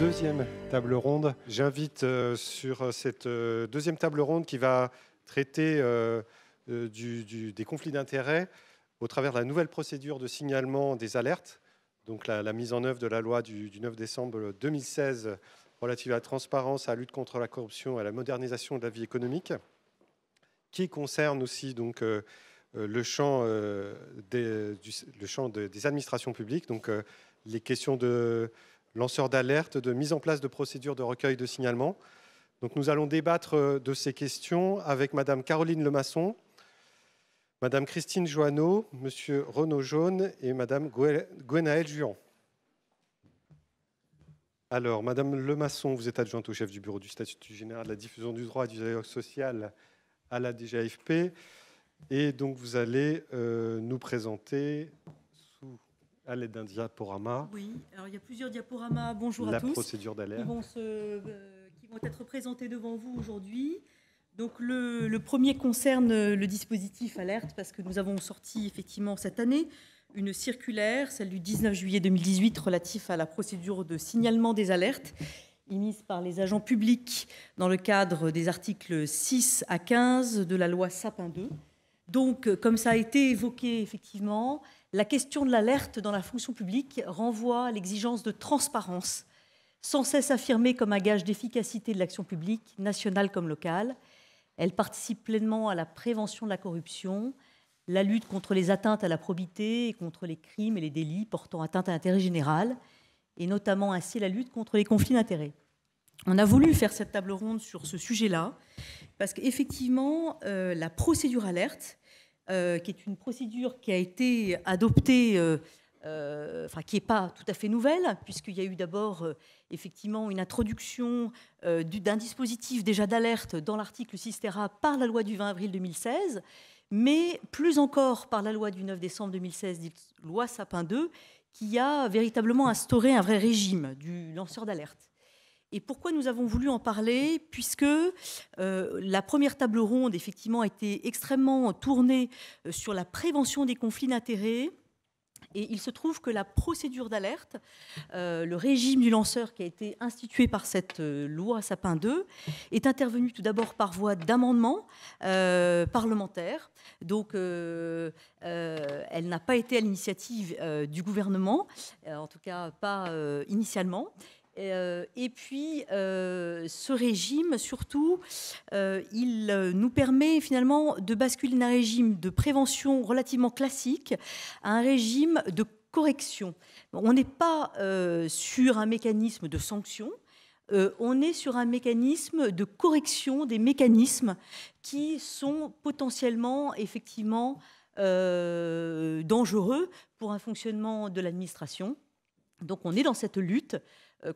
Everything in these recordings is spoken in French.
deuxième table ronde. J'invite sur cette deuxième table ronde qui va traiter des conflits d'intérêts au travers de la nouvelle procédure de signalement des alertes, donc la mise en œuvre de la loi du 9 décembre 2016 relative à la transparence, à la lutte contre la corruption et à la modernisation de la vie économique, qui concerne aussi donc, le champ des administrations publiques, donc les questions de lanceurs d'alerte, de mise en place de procédures de recueil de signalement. Donc nous allons débattre de ces questions avec Madame Caroline Lemasson, Madame Christine Joanneau, Monsieur Renaud Jaune et Madame Gwenaëlle Juan. Alors, Madame Lemasson, vous êtes adjointe au chef du bureau du statut général de la diffusion du droit et du dialogue social à la DGAFP. Et donc, vous allez nous présenter, à l'aide d'un diaporama, oui, alors il y a plusieurs diaporamas. Bonjour à tous. La procédure d'alerte. Qui vont être présentés devant vous aujourd'hui. Donc, le premier concerne le dispositif alerte, parce que nous avons sorti effectivement cette année une circulaire, celle du 19 juillet 2018, relative à la procédure de signalement des alertes, émise par les agents publics dans le cadre des articles 6 à 15 de la loi Sapin 2. Donc, comme ça a été évoqué effectivement, la question de l'alerte dans la fonction publique renvoie à l'exigence de transparence, sans cesse affirmée comme un gage d'efficacité de l'action publique, nationale comme locale. Elle participe pleinement à la prévention de la corruption, la lutte contre les atteintes à la probité et contre les crimes et les délits portant atteinte à l'intérêt général, et notamment ainsi la lutte contre les conflits d'intérêts. On a voulu faire cette table ronde sur ce sujet-là, parce qu'effectivement, la procédure alerte, qui est une procédure qui a été adoptée, qui n'est pas tout à fait nouvelle, puisqu'il y a eu d'abord effectivement une introduction d'un dispositif déjà d'alerte dans l'article 6 Terra par la loi du 20 avril 2016, mais plus encore par la loi du 9 décembre 2016, dite loi Sapin 2, qui a véritablement instauré un vrai régime du lanceur d'alerte. Et pourquoi nous avons voulu en parler? Puisque la première table ronde, effectivement, a été extrêmement tournée sur la prévention des conflits d'intérêts. Et il se trouve que la procédure d'alerte, le régime du lanceur qui a été institué par cette loi Sapin 2, est intervenu tout d'abord par voie d'amendement parlementaire. Donc, elle n'a pas été à l'initiative du gouvernement, en tout cas pas initialement. Et puis, ce régime, surtout, il nous permet finalement de basculer d'un régime de prévention relativement classique à un régime de correction. On n'est pas sur un mécanisme de sanction, on est sur un mécanisme de correction des mécanismes qui sont potentiellement, effectivement, dangereux pour un fonctionnement de l'administration. Donc, on est dans cette lutte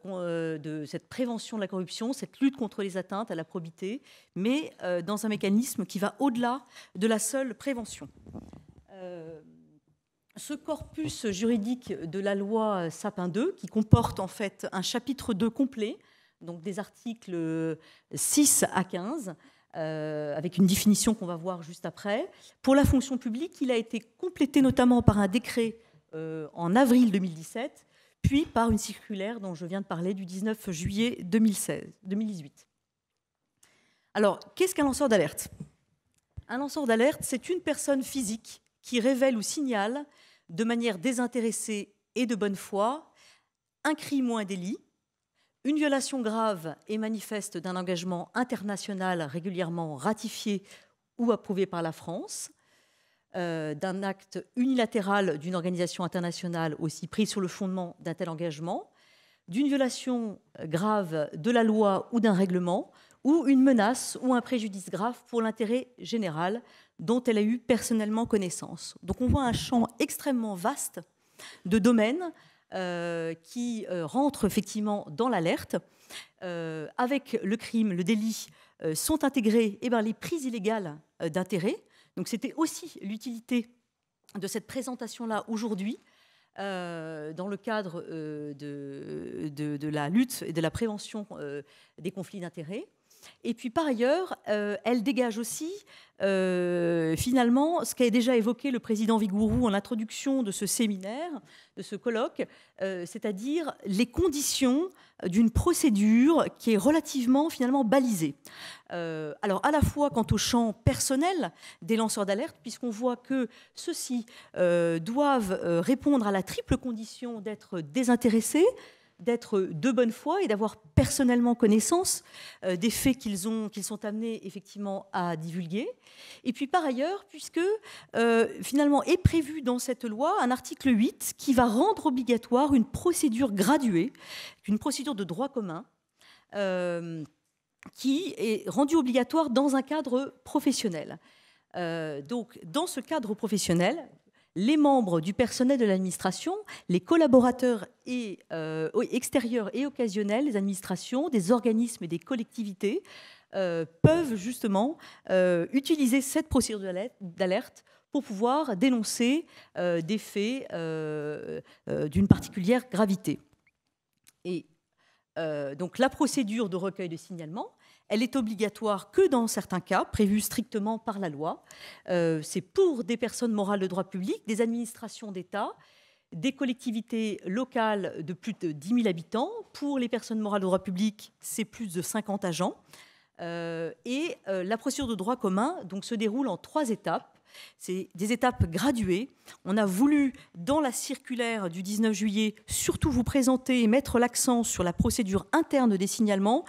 de cette prévention de la corruption, cette lutte contre les atteintes à la probité, mais dans un mécanisme qui va au-delà de la seule prévention. Ce corpus juridique de la loi Sapin 2, qui comporte en fait un chapitre 2 complet, donc des articles 6 à 15, avec une définition qu'on va voir juste après. Pour la fonction publique, il a été complété notamment par un décret en avril 2017, puis par une circulaire dont je viens de parler du 19 juillet 2018. Alors, qu'est-ce qu'un lanceur d'alerte? Un lanceur d'alerte, c'est une personne physique qui révèle ou signale de manière désintéressée et de bonne foi un crime ou un délit, une violation grave et manifeste d'un engagement international régulièrement ratifié ou approuvé par la France, d'un acte unilatéral d'une organisation internationale aussi pris sur le fondement d'un tel engagement, d'une violation grave de la loi ou d'un règlement, ou une menace ou un préjudice grave pour l'intérêt général dont elle a eu personnellement connaissance. Donc on voit un champ extrêmement vaste de domaines qui rentrent effectivement dans l'alerte. Avec le crime, le délit, sont intégrées les prises illégales d'intérêt. Donc c'était aussi l'utilité de cette présentation-là aujourd'hui dans le cadre de la lutte et de la prévention des conflits d'intérêts. Et puis par ailleurs, elle dégage aussi finalement ce qu'a déjà évoqué le président Vigourou en introduction de ce séminaire, de ce colloque, c'est-à-dire les conditions d'une procédure qui est relativement finalement balisée. Alors à la fois quant au champ personnel des lanceurs d'alerte, puisqu'on voit que ceux-ci doivent répondre à la triple condition d'être désintéressés, d'être de bonne foi et d'avoir personnellement connaissance des faits qu'ils sont amenés effectivement à divulguer. Et puis par ailleurs, puisque finalement est prévu dans cette loi un article 8 qui va rendre obligatoire une procédure graduée, une procédure de droit commun, qui est rendue obligatoire dans un cadre professionnel. Donc dans ce cadre professionnel, les membres du personnel de l'administration, les collaborateurs extérieurs et occasionnels des administrations, des organismes et des collectivités peuvent justement utiliser cette procédure d'alerte pour pouvoir dénoncer des faits d'une particulière gravité. Et donc la procédure de recueil de signalement, elle est obligatoire que dans certains cas, prévus strictement par la loi. C'est pour des personnes morales de droit public, des administrations d'État, des collectivités locales de plus de 10 000 habitants. Pour les personnes morales de droit public, c'est plus de 50 agents. La procédure de droit commun donc, se déroule en 3 étapes. C'est des étapes graduées. On a voulu, dans la circulaire du 19 juillet, surtout vous présenter et mettre l'accent sur la procédure interne des signalements,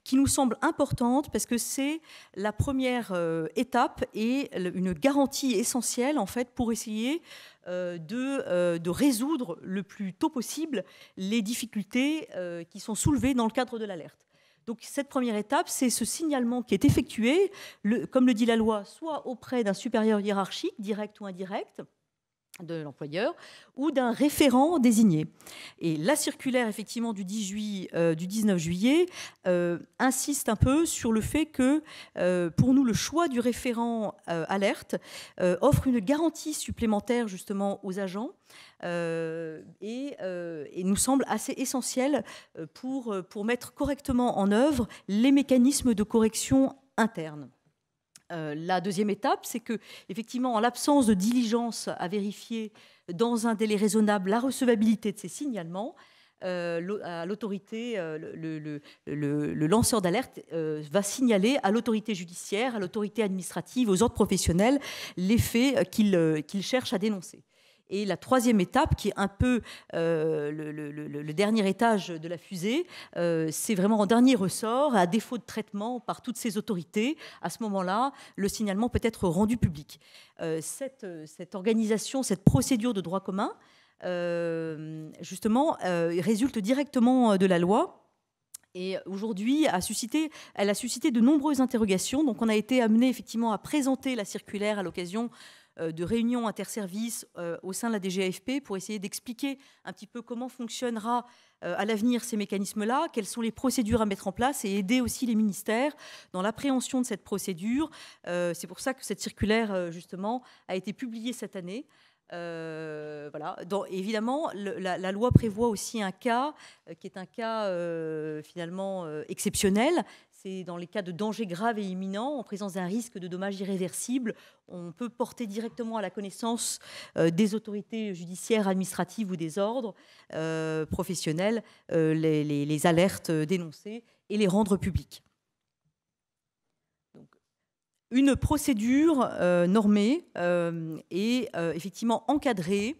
qui nous semble importante parce que c'est la première étape et une garantie essentielle en fait, pour essayer de résoudre le plus tôt possible les difficultés qui sont soulevées dans le cadre de l'alerte. Donc cette première étape, c'est ce signalement qui est effectué, comme le dit la loi, soit auprès d'un supérieur hiérarchique, direct ou indirect, de l'employeur, ou d'un référent désigné. Et la circulaire, effectivement, du 19 juillet insiste un peu sur le fait que, pour nous, le choix du référent alerte offre une garantie supplémentaire, justement, aux agents, et nous semble assez essentiel pour mettre correctement en œuvre les mécanismes de correction interne. La deuxième étape, c'est que, effectivement, en l'absence de diligence à vérifier dans un délai raisonnable la recevabilité de ces signalements, l'autorité, le lanceur d'alerte va signaler à l'autorité judiciaire, à l'autorité administrative, aux ordres professionnels les faits qu'il cherche à dénoncer. Et la troisième étape, qui est un peu le dernier étage de la fusée, c'est vraiment en dernier ressort, à défaut de traitement par toutes ces autorités. À ce moment-là, le signalement peut être rendu public. Cette organisation, cette procédure de droit commun, justement, résulte directement de la loi. Et aujourd'hui, elle a suscité de nombreuses interrogations. Donc, on a été amené effectivement à présenter la circulaire à l'occasion de réunions interservices au sein de la DGAFP pour essayer d'expliquer un petit peu comment fonctionnera à l'avenir ces mécanismes-là, quelles sont les procédures à mettre en place et aider aussi les ministères dans l'appréhension de cette procédure. C'est pour ça que cette circulaire, justement, a été publiée cette année. Voilà. Évidemment, la loi prévoit aussi un cas qui est un cas finalement exceptionnel. C'est dans les cas de danger grave et imminent, en présence d'un risque de dommages irréversibles, on peut porter directement à la connaissance des autorités judiciaires, administratives ou des ordres professionnels les alertes dénoncées et les rendre publiques. Une procédure normée et effectivement encadrée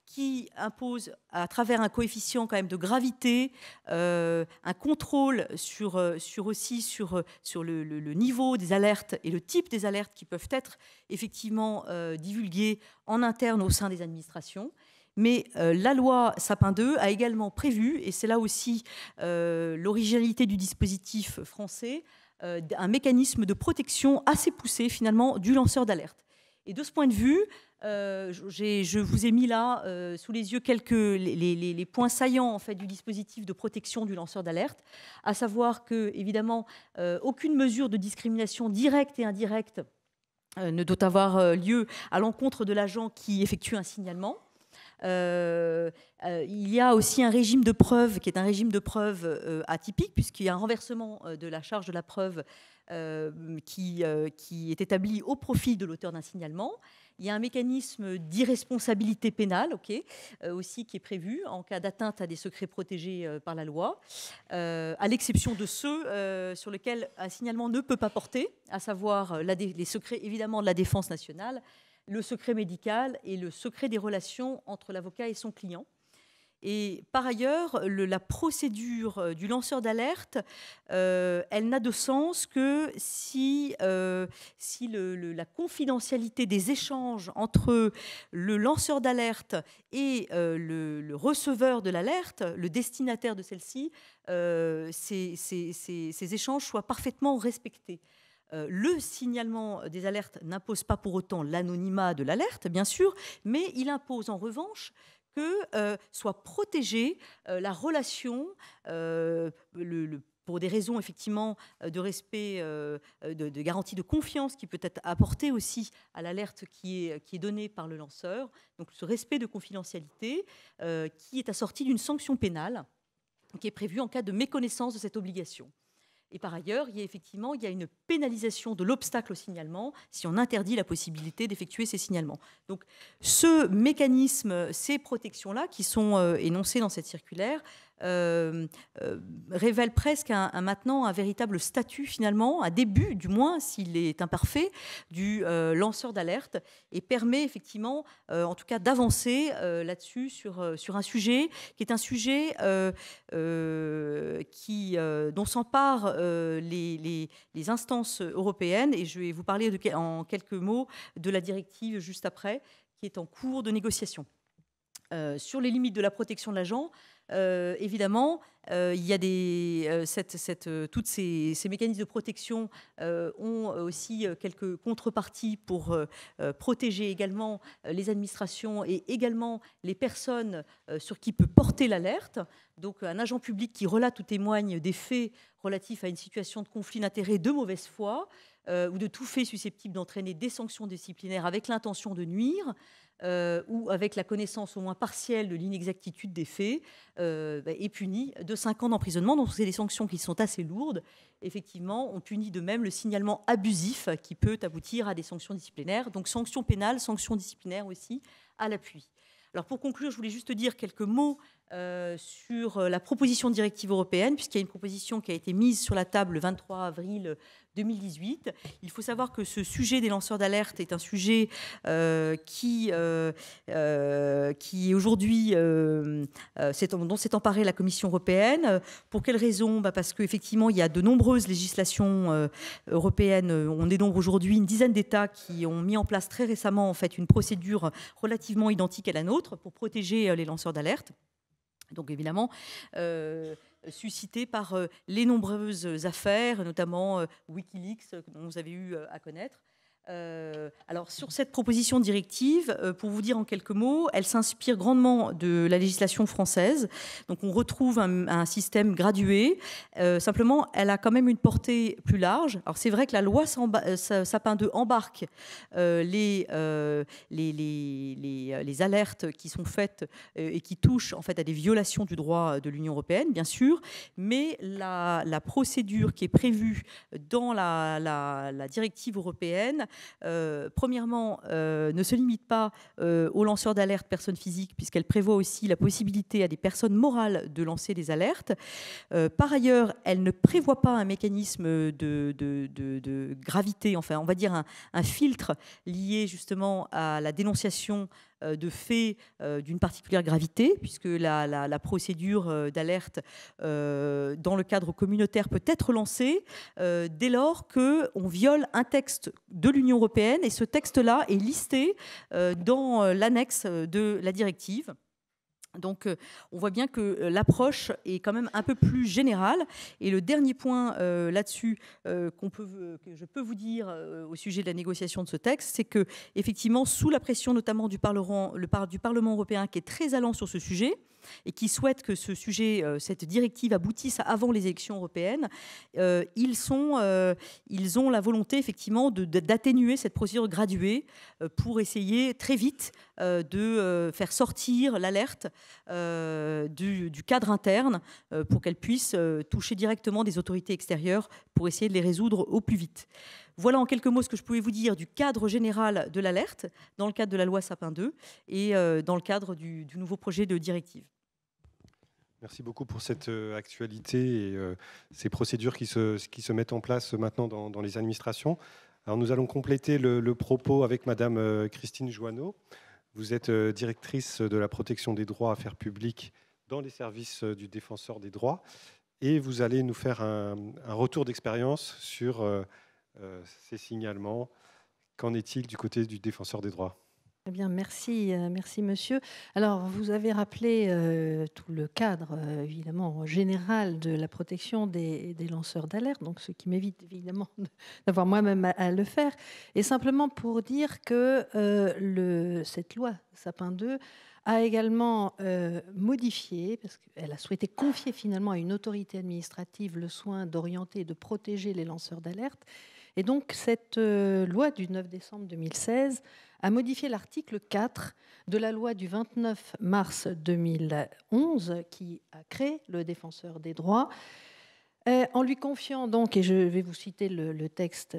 qui impose, à travers un coefficient quand même de gravité, un contrôle sur le niveau des alertes et le type des alertes qui peuvent être effectivement divulguées en interne au sein des administrations. Mais la loi Sapin II a également prévu, et c'est là aussi l'originalité du dispositif français, un mécanisme de protection assez poussé finalement du lanceur d'alerte. Et de ce point de vue, je vous ai mis là sous les yeux les points saillants en fait, du dispositif de protection du lanceur d'alerte, à savoir que évidemment aucune mesure de discrimination directe et indirecte ne doit avoir lieu à l'encontre de l'agent qui effectue un signalement. Il y a aussi un régime de preuve qui est un régime de preuve atypique, puisqu'il y a un renversement de la charge de la preuve qui est établi au profit de l'auteur d'un signalement. Il y a un mécanisme d'irresponsabilité pénale aussi qui est prévu en cas d'atteinte à des secrets protégés par la loi, à l'exception de ceux sur lesquels un signalement ne peut pas porter, à savoir les secrets évidemment de la défense nationale, le secret médical et le secret des relations entre l'avocat et son client. Et par ailleurs, la procédure du lanceur d'alerte, elle n'a de sens que si la confidentialité des échanges entre le lanceur d'alerte et le receveur de l'alerte, le destinataire de celle-ci, ces échanges soient parfaitement respectés. Le signalement des alertes n'impose pas pour autant l'anonymat de l'alerte, bien sûr, mais il impose en revanche que soit protégée la relation, pour des raisons effectivement de respect, de garantie de confiance qui peut être apportée aussi à l'alerte qui est donnée par le lanceur. Donc ce respect de confidentialité qui est assorti d'une sanction pénale qui est prévue en cas de méconnaissance de cette obligation. Et par ailleurs, il y a une pénalisation de l'obstacle au signalement si on interdit la possibilité d'effectuer ces signalements. Donc ce mécanisme, ces protections-là qui sont énoncées dans cette circulaire, révèle presque maintenant un véritable statut finalement, un début du moins s'il est imparfait, du lanceur d'alerte et permet effectivement en tout cas d'avancer là-dessus sur un sujet qui est un sujet dont s'emparent les instances européennes, et je vais vous parler en quelques mots de la directive juste après qui est en cours de négociation. Sur les limites de la protection de l'agent, évidemment, il y a tous ces mécanismes de protection ont aussi quelques contreparties pour protéger également les administrations et également les personnes sur qui peut porter l'alerte. Donc un agent public qui relate ou témoigne des faits relatifs à une situation de conflit d'intérêts de mauvaise foi ou de tout fait susceptible d'entraîner des sanctions disciplinaires avec l'intention de nuire, ou avec la connaissance au moins partielle de l'inexactitude des faits, est puni de 5 ans d'emprisonnement. Donc c'est des sanctions qui sont assez lourdes. Effectivement, on punit de même le signalement abusif qui peut aboutir à des sanctions disciplinaires. Donc sanctions pénales, sanctions disciplinaires aussi à l'appui. Alors pour conclure, je voulais juste dire quelques mots sur la proposition de directive européenne, puisqu'il y a une proposition qui a été mise sur la table le 23 avril 2018. Il faut savoir que ce sujet des lanceurs d'alerte est un sujet qui aujourd'hui dont s'est emparée la Commission européenne. Pour quelles raisons ? Parce qu'effectivement, il y a de nombreuses législations européennes. On dénombre aujourd'hui une dizaine d'États qui ont mis en place très récemment en fait, une procédure relativement identique à la nôtre pour protéger les lanceurs d'alerte. Donc évidemment, suscité par les nombreuses affaires, notamment Wikileaks, dont vous avez eu à connaître. Alors sur cette proposition de directive, pour vous dire en quelques mots, elle s'inspire grandement de la législation française. Donc on retrouve un système gradué. Simplement, elle a quand même une portée plus large. Alors c'est vrai que la loi Sapin 2 embarque les alertes qui sont faites et qui touchent en fait à des violations du droit de l'Union européenne, bien sûr, mais la procédure qui est prévue dans la directive européenne, premièrement, ne se limite pas aux lanceurs d'alerte personnes physiques, puisqu'elle prévoit aussi la possibilité à des personnes morales de lancer des alertes. Par ailleurs, elle ne prévoit pas un mécanisme de gravité, enfin, on va dire un filtre lié justement à la dénonciation de faits d'une particulière gravité, puisque la procédure d'alerte dans le cadre communautaire peut être lancée dès lors qu'on viole un texte de l'Union européenne, et ce texte-là est listé dans l'annexe de la directive. Donc, on voit bien que l'approche est quand même un peu plus générale. Et le dernier point là-dessus que je peux vous dire au sujet de la négociation de ce texte, c'est que, effectivement, sous la pression notamment du Parlement européen, qui est très allant sur ce sujet, et qui souhaitent que ce sujet, cette directive aboutisse avant les élections européennes, ils ont la volonté effectivement d'atténuer cette procédure graduée pour essayer très vite de faire sortir l'alerte du cadre interne pour qu'elle puisse toucher directement des autorités extérieures pour essayer de les résoudre au plus vite. Voilà en quelques mots ce que je pouvais vous dire du cadre général de l'alerte dans le cadre de la loi Sapin 2 et dans le cadre du nouveau projet de directive. Merci beaucoup pour cette actualité et ces procédures qui se mettent en place maintenant dans les administrations. Alors nous allons compléter le propos avec Madame Christine Joanneau. Vous êtes directrice de la protection des droits affaires publiques dans les services du défenseur des droits et vous allez nous faire un retour d'expérience sur ces signalements. Qu'en est-il du côté du défenseur des droits ? Eh bien, merci monsieur. Alors, vous avez rappelé tout le cadre, évidemment, général de la protection des lanceurs d'alerte, donc ce qui m'évite évidemment d'avoir moi-même à le faire. Et simplement pour dire que cette loi Sapin 2 a également modifié, parce qu'elle a souhaité confier finalement à une autorité administrative le soin d'orienter et de protéger les lanceurs d'alerte. Et donc, cette loi du 9 décembre 2016 a modifié l'article 4 de la loi du 29 mars 2011 qui a créé le défenseur des droits, en lui confiant donc, et je vais vous citer le texte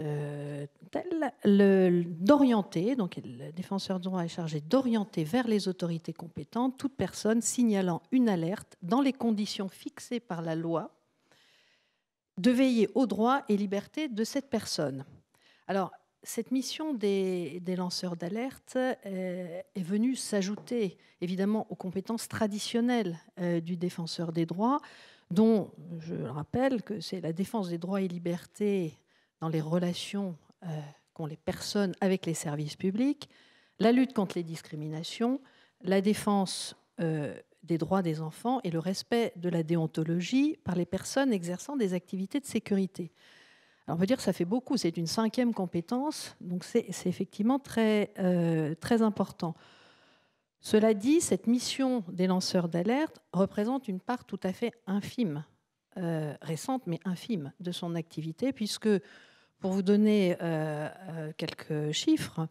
d'orienter, donc le défenseur des droits est chargé d'orienter vers les autorités compétentes toute personne signalant une alerte dans les conditions fixées par la loi, de veiller aux droits et libertés de cette personne. Alors, cette mission des lanceurs d'alerte est venue s'ajouter évidemment aux compétences traditionnelles du défenseur des droits, dont je rappelle que c'est la défense des droits et libertés dans les relations qu'ont les personnes avec les services publics, la lutte contre les discriminations, la défense des droits des enfants et le respect de la déontologie par les personnes exerçant des activités de sécurité. Alors on peut dire que ça fait beaucoup, c'est une 5e compétence, donc c'est effectivement très important. Cela dit, cette mission des lanceurs d'alerte représente une part tout à fait infime, récente mais infime de son activité, puisque, pour vous donner quelques chiffres,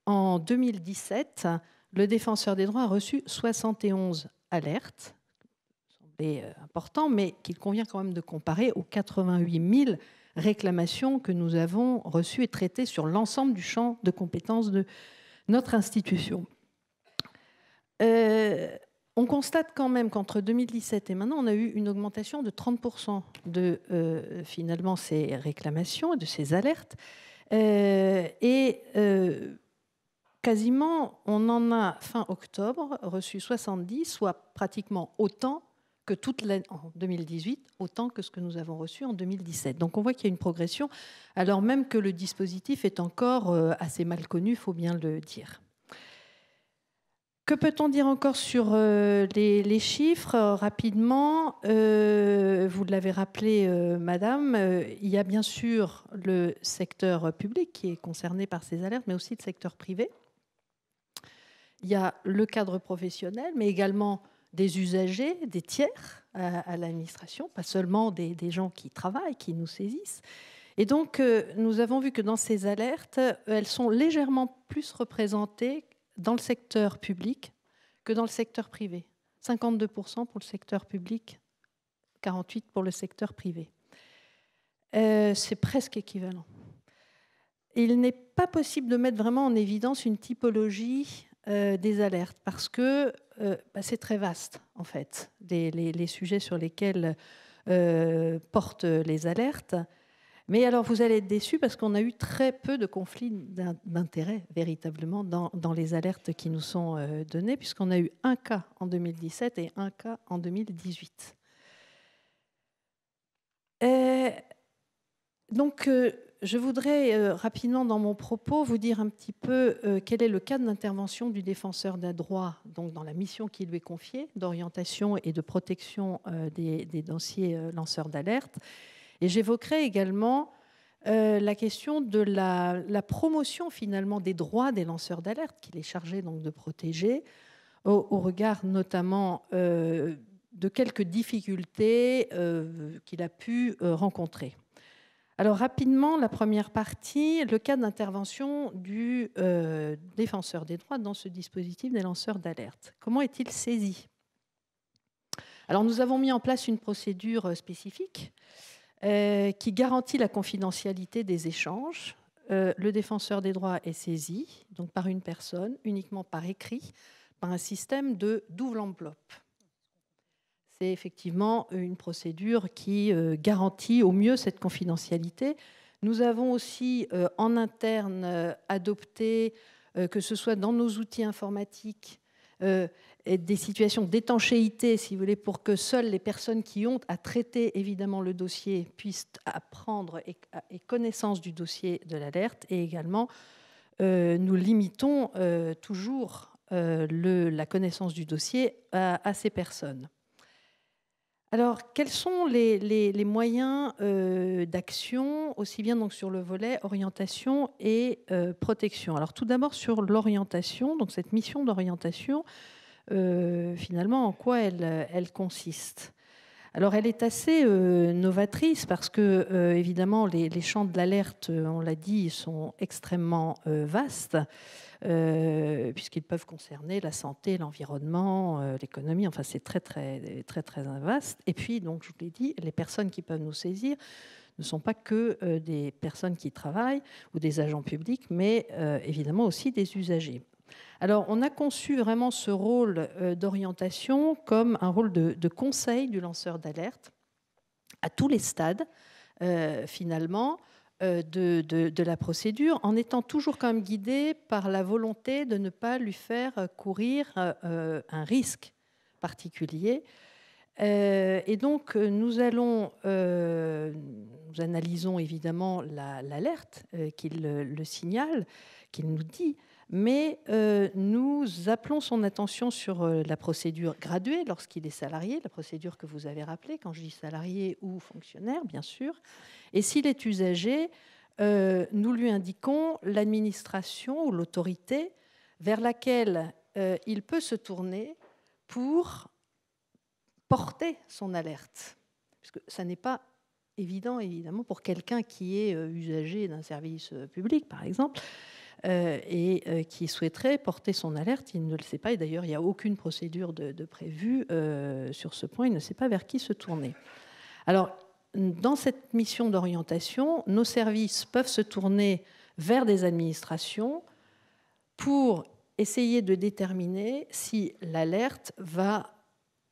en 2017, le défenseur des droits a reçu 71 alertes, semblait important, mais qu'il convient quand même de comparer aux 88 000 réclamations que nous avons reçues et traitées sur l'ensemble du champ de compétences de notre institution. On constate quand même qu'entre 2017 et maintenant, on a eu une augmentation de 30% de finalement ces réclamations, de ces alertes. Quasiment, on en a fin octobre reçu 70, soit pratiquement autant que toute l'année en 2018, autant que ce que nous avons reçu en 2017. Donc on voit qu'il y a une progression, alors même que le dispositif est encore assez mal connu, il faut bien le dire. Que peut-on dire encore sur les chiffres rapidement? Vous l'avez rappelé, madame, il y a bien sûr le secteur public qui est concerné par ces alertes, mais aussi le secteur privé. Il y a le cadre professionnel, mais également des usagers, des tiers à l'administration, pas seulement des gens qui travaillent, qui nous saisissent. Et donc, nous avons vu que dans ces alertes, elles sont légèrement plus représentées dans le secteur public que dans le secteur privé. 52% pour le secteur public, 48% pour le secteur privé. C'est presque équivalent. Il n'est pas possible de mettre vraiment en évidence une typologie des alertes parce que c'est très vaste, en fait, les sujets sur lesquels portent les alertes. Mais alors, vous allez être déçus parce qu'on a eu très peu de conflits d'intérêt, véritablement, dans les alertes qui nous sont données, puisqu'on a eu un cas en 2017 et un cas en 2018. Donc, je voudrais rapidement, dans mon propos, vous dire un petit peu quel est le cadre d'intervention du défenseur des droits, donc dans la mission qui lui est confiée, d'orientation et de protection des dossiers lanceurs d'alerte. Et j'évoquerai également la question de la promotion finalement des droits des lanceurs d'alerte qu'il est chargé donc de protéger au regard notamment de quelques difficultés qu'il a pu rencontrer. Alors rapidement, la première partie, le cas d'intervention du défenseur des droits dans ce dispositif des lanceurs d'alerte. Comment est-il saisi? Alors nous avons mis en place une procédure spécifique qui garantit la confidentialité des échanges. Le défenseur des droits est saisi donc par une personne, uniquement par écrit, par un système de double enveloppe. C'est effectivement une procédure qui garantit au mieux cette confidentialité. Nous avons aussi en interne adopté, que ce soit dans nos outils informatiques, des situations d'étanchéité, si vous voulez, pour que seules les personnes qui ont à traiter évidemment le dossier puissent apprendre et connaissance du dossier de l'alerte. Et également, nous limitons toujours la connaissance du dossier à ces personnes. Alors, quels sont les moyens d'action, aussi bien donc sur le volet orientation et protection? Alors, tout d'abord sur l'orientation, donc cette mission d'orientation, finalement, en quoi elle consiste? Alors, elle est assez novatrice parce que, évidemment, les champs de l'alerte, on l'a dit, sont extrêmement vastes. Puisqu'ils peuvent concerner la santé, l'environnement, l'économie, enfin c'est très vaste. Et puis, donc, je vous l'ai dit, les personnes qui peuvent nous saisir ne sont pas que des personnes qui travaillent ou des agents publics, mais évidemment aussi des usagers. Alors, on a conçu vraiment ce rôle d'orientation comme un rôle de conseil du lanceur d'alerte à tous les stades, finalement, de la procédure, en étant toujours quand même guidé par la volonté de ne pas lui faire courir un risque particulier. Et donc, nous analysons évidemment l'alerte qu'il le signale, qu'il nous dit, mais nous appelons son attention sur la procédure graduée lorsqu'il est salarié, la procédure que vous avez rappelée, quand je dis salarié ou fonctionnaire, bien sûr. Et s'il est usager, nous lui indiquons l'administration ou l'autorité vers laquelle il peut se tourner pour porter son alerte. Parce que ça n'est pas évident, évidemment, pour quelqu'un qui est usager d'un service public, par exemple, et qui souhaiterait porter son alerte, il ne le sait pas. Et d'ailleurs, il n'y a aucune procédure de prévue sur ce point. Il ne sait pas vers qui se tourner. Alors, dans cette mission d'orientation, nos services peuvent se tourner vers des administrations pour essayer de déterminer si l'alerte va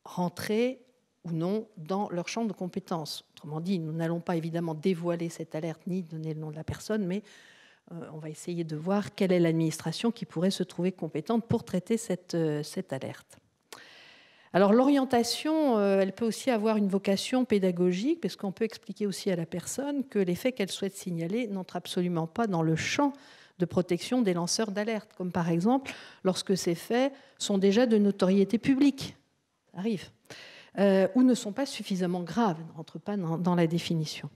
rentrer ou non dans leur champ de compétences. Autrement dit, nous n'allons pas évidemment dévoiler cette alerte ni donner le nom de la personne, mais on va essayer de voir quelle est l'administration qui pourrait se trouver compétente pour traiter cette alerte. Alors l'orientation, elle peut aussi avoir une vocation pédagogique, parce qu'on peut expliquer aussi à la personne que les faits qu'elle souhaite signaler n'entrent absolument pas dans le champ de protection des lanceurs d'alerte, comme par exemple lorsque ces faits sont déjà de notoriété publique, ça arrive, ou ne sont pas suffisamment graves, ne rentrent pas dans la définition.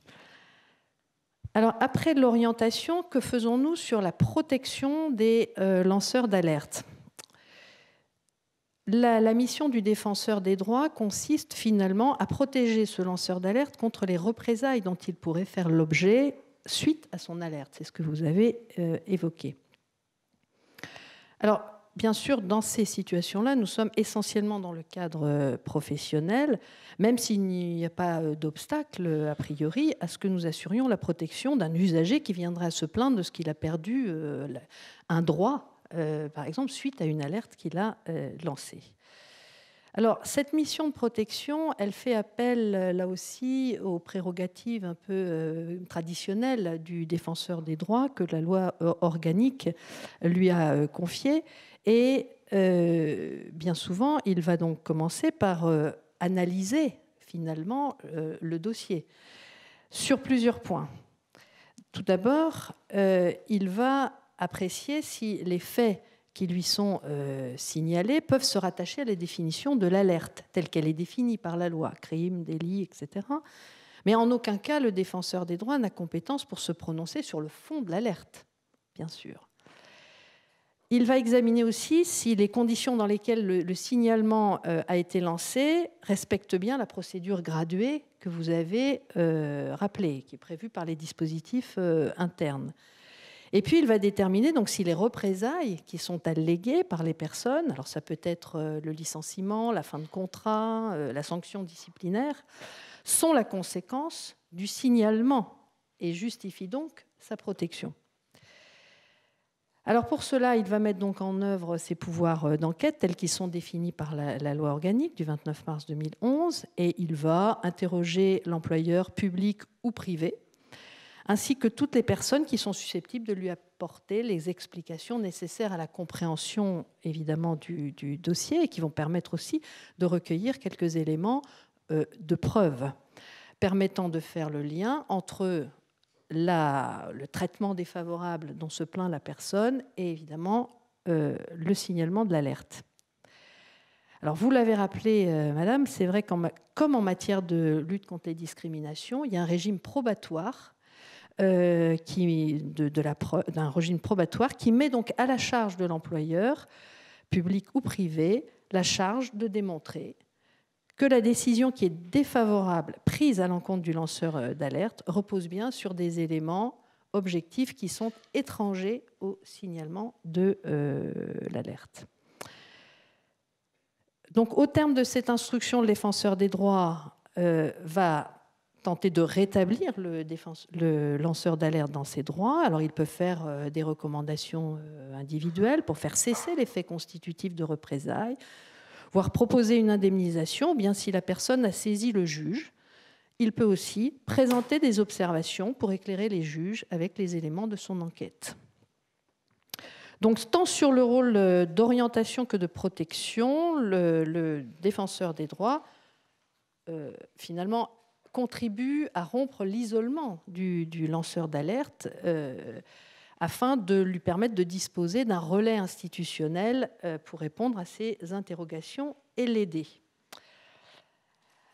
Alors après l'orientation, que faisons-nous sur la protection des lanceurs d'alerte ? La mission du défenseur des droits consiste finalement à protéger ce lanceur d'alerte contre les représailles dont il pourrait faire l'objet suite à son alerte. C'est ce que vous avez évoqué. Alors, bien sûr, dans ces situations-là, nous sommes essentiellement dans le cadre professionnel, même s'il n'y a pas d'obstacle, a priori, à ce que nous assurions la protection d'un usager qui viendra se plaindre de ce qu'il a perdu un droit, par exemple, suite à une alerte qu'il a lancée. Alors, cette mission de protection, elle fait appel, là aussi, aux prérogatives un peu traditionnelles du défenseur des droits que la loi organique lui a confiées. Et bien souvent, il va donc commencer par analyser, finalement, le dossier sur plusieurs points. Tout d'abord, il va apprécier si les faits qui lui sont signalés peuvent se rattacher à la définition de l'alerte, telle qu'elle est définie par la loi, crime, délit, etc. Mais en aucun cas, le défenseur des droits n'a compétence pour se prononcer sur le fond de l'alerte, bien sûr. Il va examiner aussi si les conditions dans lesquelles le signalement a été lancé respectent bien la procédure graduée que vous avez rappelée, qui est prévue par les dispositifs internes. Et puis, il va déterminer donc si les représailles qui sont alléguées par les personnes, alors ça peut être le licenciement, la fin de contrat, la sanction disciplinaire, sont la conséquence du signalement et justifient donc sa protection. Alors pour cela, il va mettre donc en œuvre ses pouvoirs d'enquête tels qu'ils sont définis par la loi organique du 29 mars 2011 et il va interroger l'employeur public ou privé ainsi que toutes les personnes qui sont susceptibles de lui apporter les explications nécessaires à la compréhension évidemment du dossier et qui vont permettre aussi de recueillir quelques éléments de preuve permettant de faire le lien entre le traitement défavorable dont se plaint la personne et évidemment le signalement de l'alerte. Alors vous l'avez rappelé, madame, c'est vrai comme en matière de lutte contre les discriminations, il y a un régime probatoire d'un régime probatoire qui met donc à la charge de l'employeur, public ou privé, la charge de démontrer que la décision qui est défavorable prise à l'encontre du lanceur d'alerte repose bien sur des éléments objectifs qui sont étrangers au signalement de l'alerte. Donc, au terme de cette instruction, le défenseur des droits va tenter de rétablir le lanceur d'alerte dans ses droits. Alors, il peut faire des recommandations individuelles pour faire cesser les faits constitutifs de représailles, voire proposer une indemnisation, ou bien si la personne a saisi le juge, il peut aussi présenter des observations pour éclairer les juges avec les éléments de son enquête. Donc, tant sur le rôle d'orientation que de protection, le défenseur des droits, finalement, contribue à rompre l'isolement du lanceur d'alerte afin de lui permettre de disposer d'un relais institutionnel pour répondre à ses interrogations et l'aider.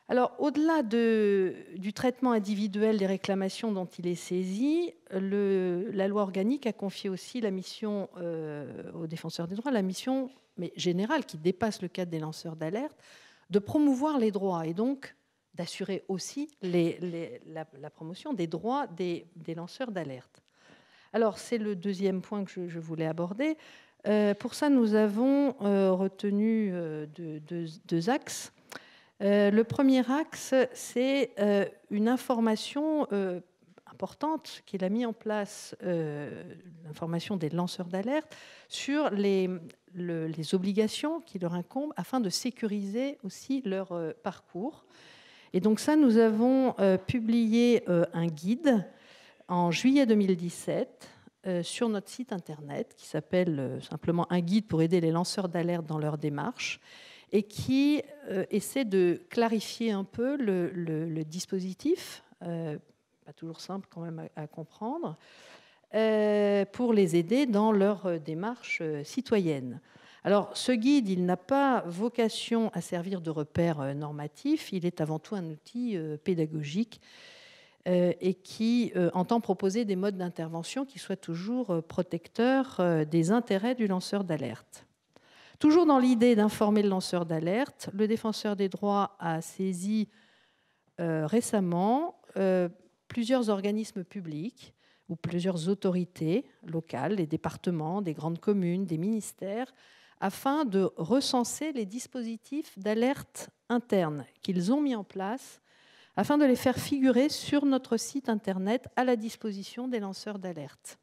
Alors, au-delà du traitement individuel des réclamations dont il est saisi, la loi organique a confié aussi la mission aux défenseurs des droits, la mission mais générale qui dépasse le cadre des lanceurs d'alerte, de promouvoir les droits et donc d'assurer aussi la promotion des droits des lanceurs d'alerte. Alors, c'est le deuxième point que je voulais aborder. Pour ça, nous avons retenu deux axes. Le premier axe, c'est une information importante qu'il a mis en place, l'information des lanceurs d'alerte, sur les obligations qui leur incombent afin de sécuriser aussi leur parcours. Et donc ça, nous avons publié un guide en juillet 2017 sur notre site internet qui s'appelle simplement « Un guide pour aider les lanceurs d'alerte dans leur démarche » et qui essaie de clarifier un peu le dispositif, pas toujours simple quand même à comprendre, pour les aider dans leur démarche citoyenne. Alors, ce guide, il n'a pas vocation à servir de repère normatif, il est avant tout un outil pédagogique et qui entend proposer des modes d'intervention qui soient toujours protecteurs des intérêts du lanceur d'alerte. Toujours dans l'idée d'informer le lanceur d'alerte, le défenseur des droits a saisi récemment plusieurs organismes publics ou plusieurs autorités locales, les départements, des grandes communes, des ministères, afin de recenser les dispositifs d'alerte interne qu'ils ont mis en place, afin de les faire figurer sur notre site internet à la disposition des lanceurs d'alerte.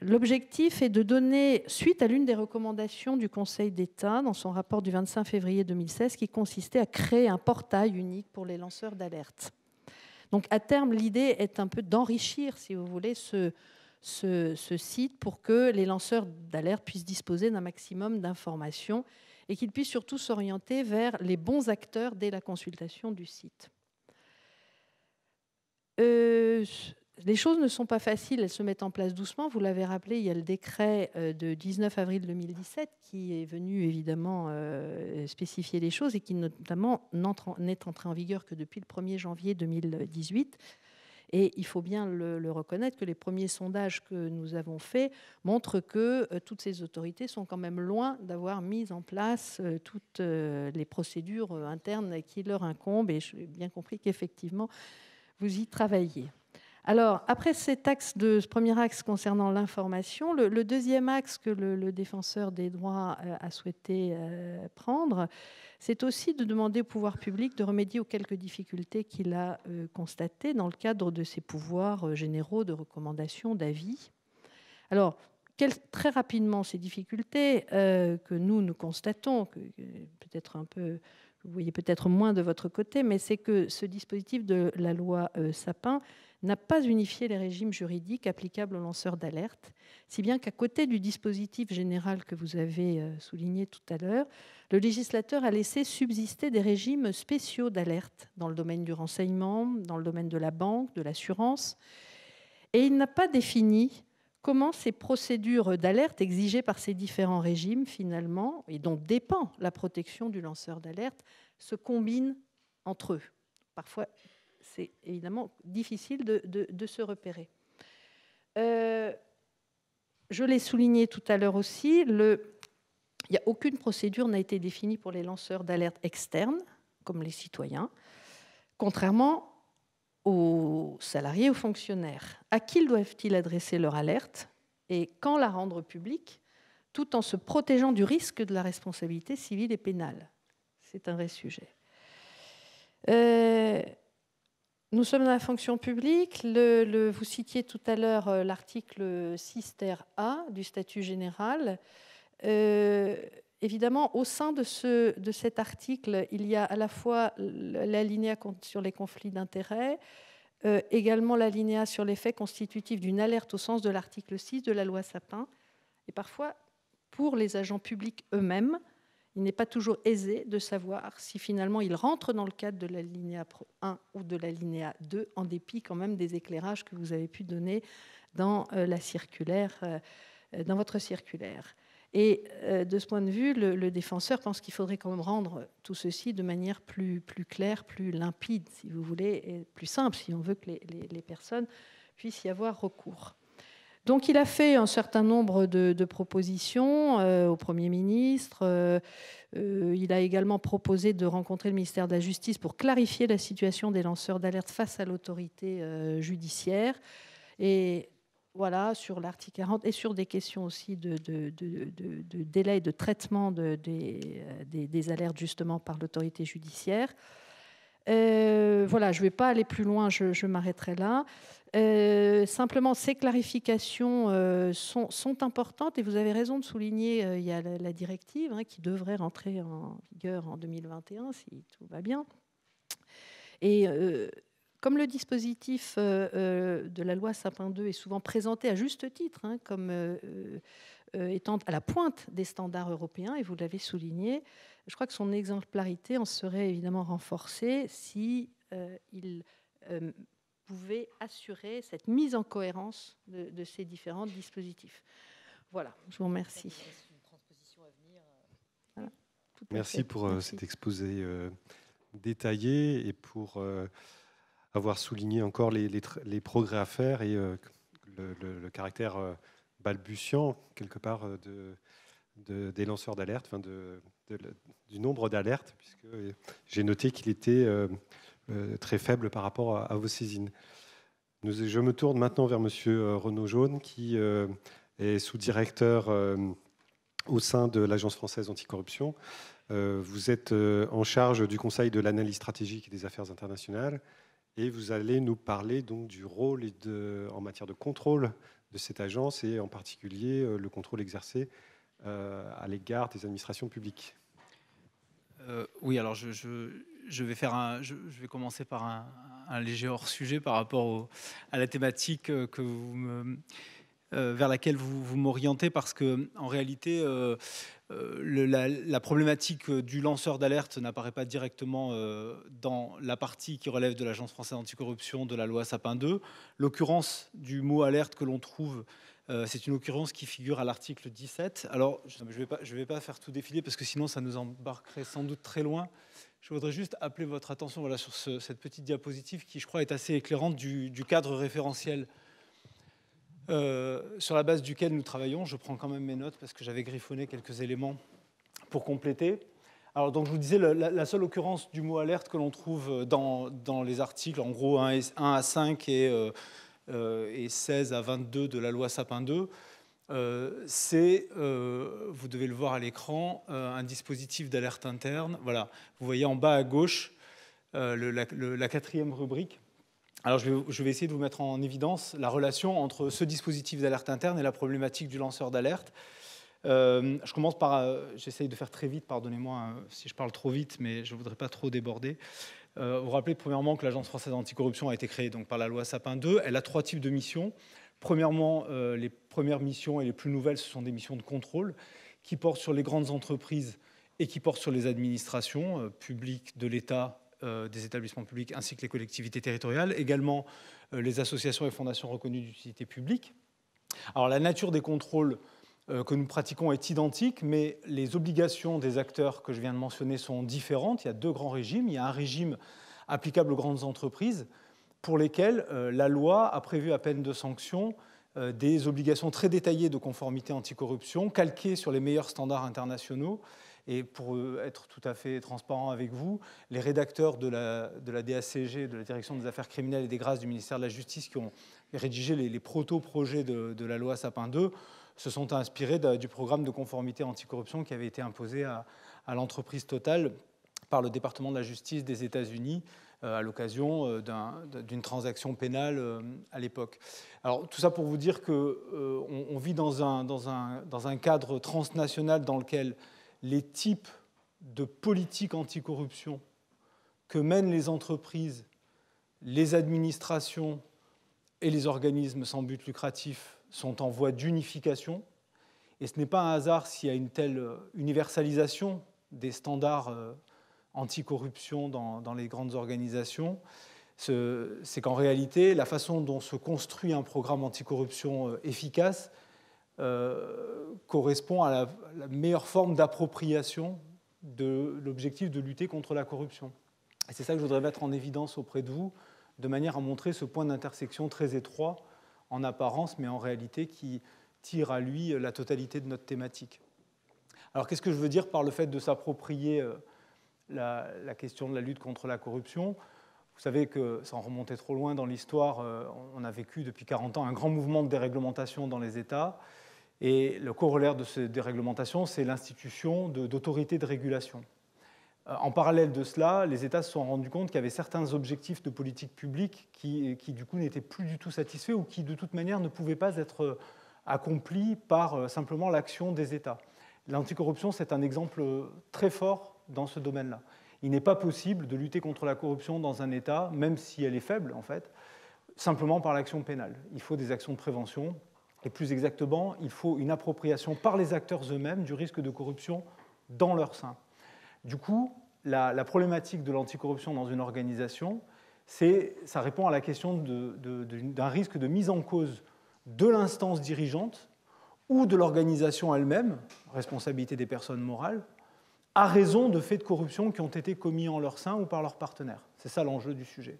L'objectif est de donner suite à l'une des recommandations du Conseil d'État dans son rapport du 25 février 2016 qui consistait à créer un portail unique pour les lanceurs d'alerte. Donc à terme, l'idée est un peu d'enrichir, si vous voulez, ce site pour que les lanceurs d'alerte puissent disposer d'un maximum d'informations et qu'ils puissent surtout s'orienter vers les bons acteurs dès la consultation du site. Les choses ne sont pas faciles, elles se mettent en place doucement. Vous l'avez rappelé, il y a le décret de 19 avril 2017 qui est venu évidemment spécifier les choses et qui notamment n'est entré en vigueur que depuis le 1er janvier 2018. Et il faut bien le reconnaître que les premiers sondages que nous avons faits montrent que toutes ces autorités sont quand même loin d'avoir mis en place toutes les procédures internes qui leur incombent. Et j'ai bien compris qu'effectivement, vous y travaillez. Alors, après ce premier axe concernant l'information, le deuxième axe que le défenseur des droits a souhaité prendre, c'est aussi de demander au pouvoir public de remédier aux quelques difficultés qu'il a constatées dans le cadre de ses pouvoirs généraux de recommandation, d'avis. Alors, très rapidement, ces difficultés que nous constatons, que peut-être un peu, vous voyez peut-être moins de votre côté, mais c'est que ce dispositif de la loi Sapin n'a pas unifié les régimes juridiques applicables aux lanceurs d'alerte, si bien qu'à côté du dispositif général que vous avez souligné tout à l'heure, le législateur a laissé subsister des régimes spéciaux d'alerte dans le domaine du renseignement, dans le domaine de la banque, de l'assurance, et il n'a pas défini comment ces procédures d'alerte exigées par ces différents régimes, finalement, et dont dépend la protection du lanceur d'alerte, se combinent entre eux. Parfois, c'est évidemment difficile de se repérer. Je l'ai souligné tout à l'heure aussi, aucune procédure n'a été définie pour les lanceurs d'alerte externes, comme les citoyens, contrairement aux salariés, aux fonctionnaires. À qui doivent-ils adresser leur alerte et quand la rendre publique, tout en se protégeant du risque de la responsabilité civile et pénale? C'est un vrai sujet. Nous sommes dans la fonction publique. Vous citiez tout à l'heure l'article 6 ter A du statut général. Évidemment, au sein de cet article, il y a à la fois l'alinéa sur les conflits d'intérêts, également l'alinéa sur les faits constitutifs d'une alerte au sens de l'article 6 de la loi Sapin. Et parfois, pour les agents publics eux-mêmes, il n'est pas toujours aisé de savoir si finalement ils rentrent dans le cadre de l'alinéa 1 ou de l'alinéa 2, en dépit quand même des éclairages que vous avez pu donner dans la circulaire, dans votre circulaire. Et de ce point de vue, le défenseur pense qu'il faudrait quand même rendre tout ceci de manière plus claire, plus limpide, si vous voulez, et plus simple, si on veut que les personnes puissent y avoir recours. Donc il a fait un certain nombre de propositions au Premier ministre. Il a également proposé de rencontrer le ministère de la Justice pour clarifier la situation des lanceurs d'alerte face à l'autorité judiciaire. Et voilà, sur l'article 40 et sur des questions aussi de délai de traitement des alertes justement par l'autorité judiciaire. Voilà, je ne vais pas aller plus loin, je m'arrêterai là. Simplement, ces clarifications sont importantes et vous avez raison de souligner, il y a la directive qui devrait rentrer en vigueur en 2021 si tout va bien. Et comme le dispositif de la loi Sapin 2 est souvent présenté à juste titre comme étant à la pointe des standards européens, et vous l'avez souligné, je crois que son exemplarité en serait évidemment renforcée si il pouvait assurer cette mise en cohérence de ces différents dispositifs. Voilà, je vous remercie. Voilà. Merci pour cet exposé détaillé et pour avoir souligné encore les progrès à faire et le caractère balbutiant, quelque part, des lanceurs d'alerte, enfin du nombre d'alertes, puisque j'ai noté qu'il était très faible par rapport à vos saisines. Je me tourne maintenant vers monsieur Renaud Jaune, qui est sous-directeur au sein de l'Agence française anticorruption. Vous êtes en charge du Conseil de l'analyse stratégique et des affaires internationales, et vous allez nous parler donc du rôle en matière de contrôle de cette agence, et en particulier le contrôle exercé à l'égard des administrations publiques. Oui, alors je vais commencer par un léger hors-sujet par rapport à la thématique vers laquelle vous m'orientez, parce qu'en réalité, la problématique du lanceur d'alerte n'apparaît pas directement dans la partie qui relève de l'Agence française anticorruption de la loi Sapin 2. L'occurrence du mot alerte que l'on trouve, c'est une occurrence qui figure à l'article 17. Alors, je ne vais pas faire tout défiler parce que sinon ça nous embarquerait sans doute très loin. Je voudrais juste appeler votre attention voilà, sur cette petite diapositive qui, je crois, est assez éclairante du cadre référentiel sur la base duquel nous travaillons. Je prends quand même mes notes parce que j'avais griffonné quelques éléments pour compléter. Alors, donc, je vous disais, la seule occurrence du mot alerte que l'on trouve dans les articles, en gros 1 à 5 et 16 à 22 de la loi Sapin 2, c'est, vous devez le voir à l'écran, un dispositif d'alerte interne. Voilà, vous voyez en bas à gauche la quatrième rubrique. Alors je vais essayer de vous mettre en évidence la relation entre ce dispositif d'alerte interne et la problématique du lanceur d'alerte. Je commence par, j'essaye de faire très vite, pardonnez-moi si je parle trop vite, mais je ne voudrais pas trop déborder. Vous rappelez premièrement que l'Agence française anticorruption a été créée donc, par la loi Sapin 2. Elle a 3 types de missions. Premièrement, les premières missions et les plus nouvelles, ce sont des missions de contrôle qui portent sur les grandes entreprises et qui portent sur les administrations publiques de l'État, des établissements publics ainsi que les collectivités territoriales, également les associations et fondations reconnues d'utilité publique. Alors la nature des contrôles que nous pratiquons est identique, mais les obligations des acteurs que je viens de mentionner sont différentes. Il y a 2 grands régimes. Il y a un régime applicable aux grandes entreprises pour lesquelles la loi a prévu à peine de sanction des obligations très détaillées de conformité anticorruption, calquées sur les meilleurs standards internationaux. Et pour être tout à fait transparent avec vous, les rédacteurs de la DACG, de la Direction des affaires criminelles et des grâces du ministère de la Justice, qui ont rédigé les proto-projets de la loi Sapin 2, se sont inspirés du programme de conformité anticorruption qui avait été imposé à l'entreprise Total par le département de la justice des États-Unis à l'occasion d'une transaction pénale à l'époque. Alors tout ça pour vous dire qu'on vit dans un cadre transnational dans lequel les types de politiques anticorruption que mènent les entreprises, les administrations et les organismes sans but lucratif sont en voie d'unification. Et ce n'est pas un hasard s'il y a une telle universalisation des standards anticorruption dans les grandes organisations. C'est qu'en réalité, la façon dont se construit un programme anticorruption efficace correspond à la meilleure forme d'appropriation de l'objectif de lutter contre la corruption. Et c'est ça que je voudrais mettre en évidence auprès de vous, de manière à montrer ce point d'intersection très étroit en apparence, mais en réalité qui tire à lui la totalité de notre thématique. Alors qu'est-ce que je veux dire par le fait de s'approprier la question de la lutte contre la corruption? Vous savez que, sans remonter trop loin dans l'histoire, on a vécu depuis 40 ans un grand mouvement de déréglementation dans les États. Et le corollaire de cette déréglementation, c'est l'institution d'autorités de régulation. En parallèle de cela, les États se sont rendus compte qu'il y avait certains objectifs de politique publique qui du coup, n'étaient plus du tout satisfaits ou qui, de toute manière, ne pouvaient pas être accomplis par simplement l'action des États. L'anticorruption, c'est un exemple très fort dans ce domaine-là. Il n'est pas possible de lutter contre la corruption dans un État, même si elle est faible, en fait, simplement par l'action pénale. Il faut des actions de prévention. Et plus exactement, il faut une appropriation par les acteurs eux-mêmes du risque de corruption dans leur sein. Du coup, la problématique de l'anticorruption dans une organisation, ça répond à la question d'un risque de mise en cause de l'instance dirigeante ou de l'organisation elle-même, responsabilité des personnes morales, à raison de faits de corruption qui ont été commis en leur sein ou par leurs partenaires. C'est ça l'enjeu du sujet.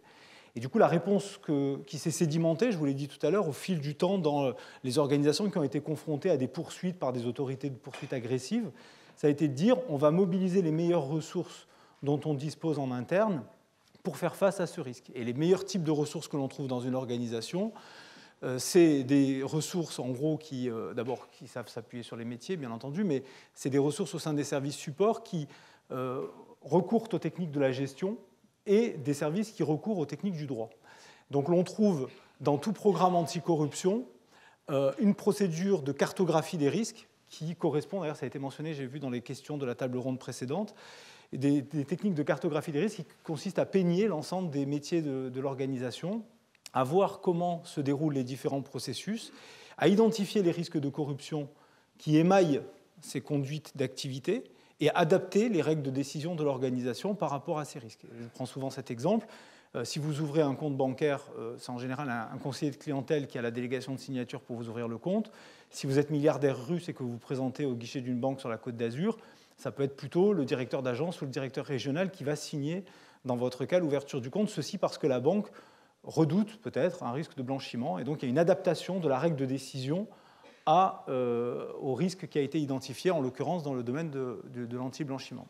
Et du coup, la réponse qui s'est sédimentée, je vous l'ai dit tout à l'heure, au fil du temps dans les organisations qui ont été confrontées à des poursuites par des autorités de poursuite agressives, ça a été de dire on va mobiliser les meilleures ressources dont on dispose en interne pour faire face à ce risque. Et les meilleurs types de ressources que l'on trouve dans une organisation, c'est des ressources, en gros, d'abord, qui savent s'appuyer sur les métiers, bien entendu, mais c'est des ressources au sein des services supports qui recourent aux techniques de la gestion et des services qui recourent aux techniques du droit. Donc l'on trouve dans tout programme anticorruption une procédure de cartographie des risques qui correspond, d'ailleurs ça a été mentionné, j'ai vu dans les questions de la table ronde précédente, des techniques de cartographie des risques qui consistent à peigner l'ensemble des métiers de l'organisation, à voir comment se déroulent les différents processus, à identifier les risques de corruption qui émaillent ces conduites d'activité et à adapter les règles de décision de l'organisation par rapport à ces risques. Je prends souvent cet exemple. Si vous ouvrez un compte bancaire, c'est en général un conseiller de clientèle qui a la délégation de signature pour vous ouvrir le compte. Si vous êtes milliardaire russe et que vous vous présentez au guichet d'une banque sur la Côte d'Azur, Ça peut être plutôt le directeur d'agence ou le directeur régional qui va signer, dans votre cas, l'ouverture du compte. Ceci parce que la banque redoute peut-être un risque de blanchiment. Et donc, il y a une adaptation de la règle de décision au risque qui a été identifié, en l'occurrence dans le domaine de l'anti-blanchiment.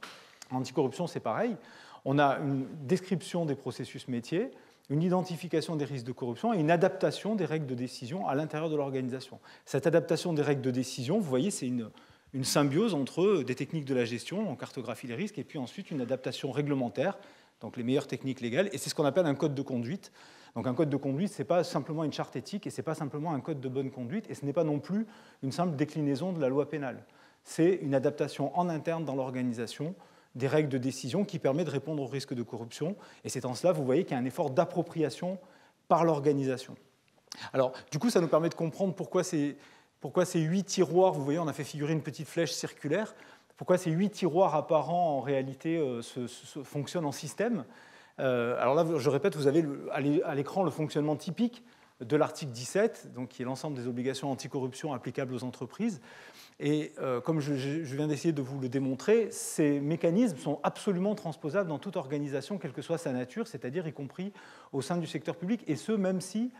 En anticorruption, c'est pareil. On a une description des processus métiers, une identification des risques de corruption et une adaptation des règles de décision à l'intérieur de l'organisation. Cette adaptation des règles de décision, vous voyez, c'est une symbiose entre des techniques de la gestion, on cartographie les risques, et puis ensuite une adaptation réglementaire, donc les meilleures techniques légales, et c'est ce qu'on appelle un code de conduite. Donc un code de conduite, ce n'est pas simplement une charte éthique, et ce n'est pas simplement un code de bonne conduite, et ce n'est pas non plus une simple déclinaison de la loi pénale. C'est une adaptation en interne dans l'organisation des règles de décision qui permet de répondre aux risques de corruption. Et c'est en cela, vous voyez, qu'il y a un effort d'appropriation par l'organisation. Alors, du coup, ça nous permet de comprendre pourquoi ces 8 tiroirs, vous voyez, on a fait figurer une petite flèche circulaire, pourquoi ces 8 tiroirs apparents, en réalité, fonctionnent en système. Alors là, je répète, vous avez à l'écran le fonctionnement typique de l'article 17, donc qui est l'ensemble des obligations anticorruption applicables aux entreprises. Et comme je viens d'essayer de vous le démontrer, ces mécanismes sont absolument transposables dans toute organisation, quelle que soit sa nature, c'est-à-dire y compris au sein du secteur public, et ce, même si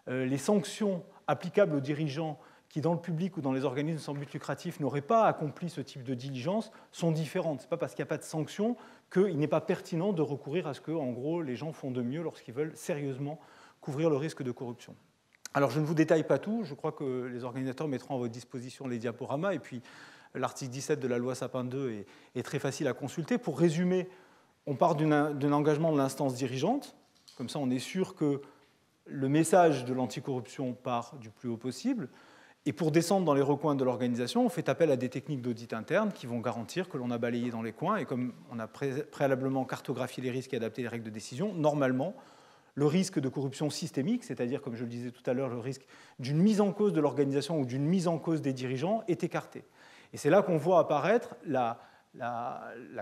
les sanctions applicables aux dirigeants qui, dans le public ou dans les organismes sans but lucratif, n'auraient pas accompli ce type de diligence, sont différentes. Ce n'est pas parce qu'il n'y a pas de sanctions qu'il n'est pas pertinent de recourir à ce que, en gros, les gens font de mieux lorsqu'ils veulent sérieusement couvrir le risque de corruption. Alors, je ne vous détaille pas tout. Je crois que les organisateurs mettront à votre disposition les diaporamas. Et puis, l'article 17 de la loi Sapin 2 est très facile à consulter. Pour résumer, on part d'un engagement de l'instance dirigeante. Comme ça, on est sûr que le message de l'anticorruption part du plus haut possible. Et pour descendre dans les recoins de l'organisation, on fait appel à des techniques d'audit interne qui vont garantir que l'on a balayé dans les coins. Et comme on a préalablement cartographié les risques et adapté les règles de décision, normalement, le risque de corruption systémique, c'est-à-dire, comme je le disais tout à l'heure, le risque d'une mise en cause de l'organisation ou d'une mise en cause des dirigeants, est écarté. Et c'est là qu'on voit apparaître la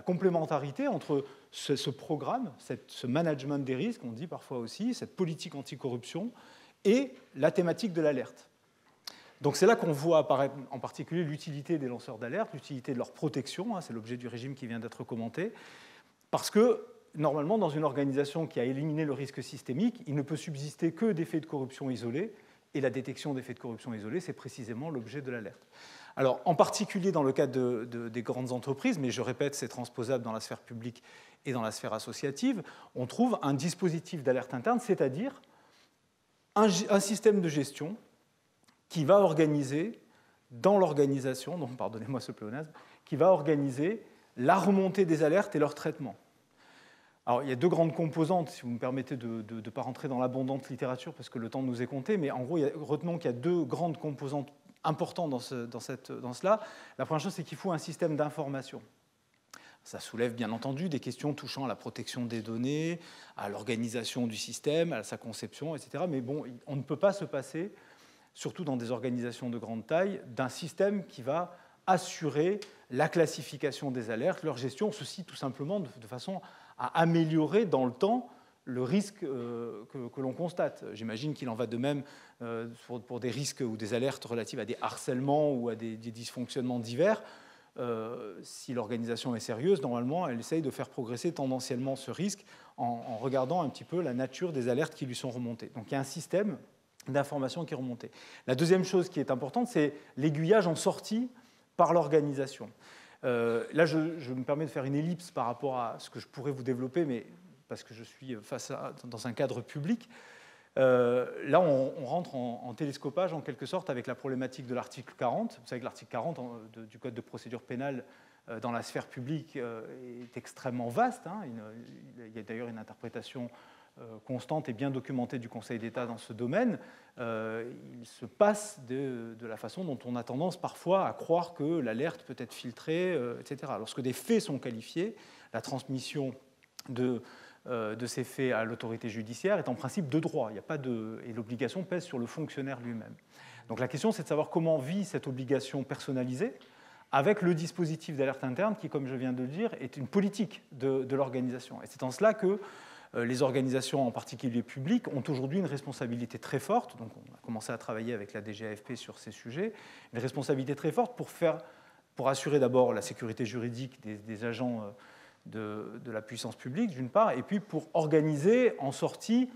complémentarité entre ce programme, ce management des risques, on dit parfois aussi, cette politique anticorruption, et la thématique de l'alerte. Donc c'est là qu'on voit apparaître en particulier l'utilité des lanceurs d'alerte, l'utilité de leur protection, c'est l'objet du régime qui vient d'être commenté, parce que normalement, dans une organisation qui a éliminé le risque systémique, il ne peut subsister que des faits de corruption isolés, et la détection des faits de corruption isolés, c'est précisément l'objet de l'alerte. Alors, en particulier dans le cas des grandes entreprises, mais je répète, c'est transposable dans la sphère publique et dans la sphère associative, on trouve un dispositif d'alerte interne, c'est-à-dire un système de gestion qui va organiser dans l'organisation, donc pardonnez-moi ce pléonasme, qui va organiser la remontée des alertes et leur traitement. Alors, il y a deux grandes composantes, si vous me permettez de ne pas rentrer dans l'abondante littérature parce que le temps nous est compté, mais en gros, retenons qu'il y a deux grandes composantes importantes dans cela. La première chose, c'est qu'il faut un système d'information. Ça soulève bien entendu des questions touchant à la protection des données, à l'organisation du système, à sa conception, etc. Mais bon, on ne peut pas se passer, surtout dans des organisations de grande taille, d'un système qui va assurer la classification des alertes, leur gestion, ceci tout simplement de façon à améliorer dans le temps le risque que l'on constate. J'imagine qu'il en va de même pour des risques ou des alertes relatives à des harcèlements ou à des dysfonctionnements divers. Si l'organisation est sérieuse, normalement, elle essaye de faire progresser tendanciellement ce risque en regardant un petit peu la nature des alertes qui lui sont remontées. Donc il y a un système d'information qui est remonté. La deuxième chose qui est importante, c'est l'aiguillage en sortie par l'organisation. Là, je me permets de faire une ellipse par rapport à ce que je pourrais vous développer, mais parce que je suis dans un cadre public. Là, on rentre en télescopage, en quelque sorte, avec la problématique de l'article 40. Vous savez que l'article 40 du Code de procédure pénale dans la sphère publique est extrêmement vaste. Il y a d'ailleurs une interprétation constante et bien documentée du Conseil d'État dans ce domaine. Il se passe de la façon dont on a tendance parfois à croire que l'alerte peut être filtrée, etc. Lorsque des faits sont qualifiés, la transmission de ces faits à l'autorité judiciaire est en principe de droit. Il n'y a pas et l'obligation pèse sur le fonctionnaire lui-même. Donc la question, c'est de savoir comment vit cette obligation personnalisée avec le dispositif d'alerte interne qui, comme je viens de le dire, est une politique de l'organisation. Et c'est en cela que les organisations, en particulier publiques, ont aujourd'hui une responsabilité très forte. Donc on a commencé à travailler avec la DGAFP sur ces sujets, une responsabilité très forte pour faire pour assurer d'abord la sécurité juridique des agents de la puissance publique, d'une part, et puis pour organiser en sortie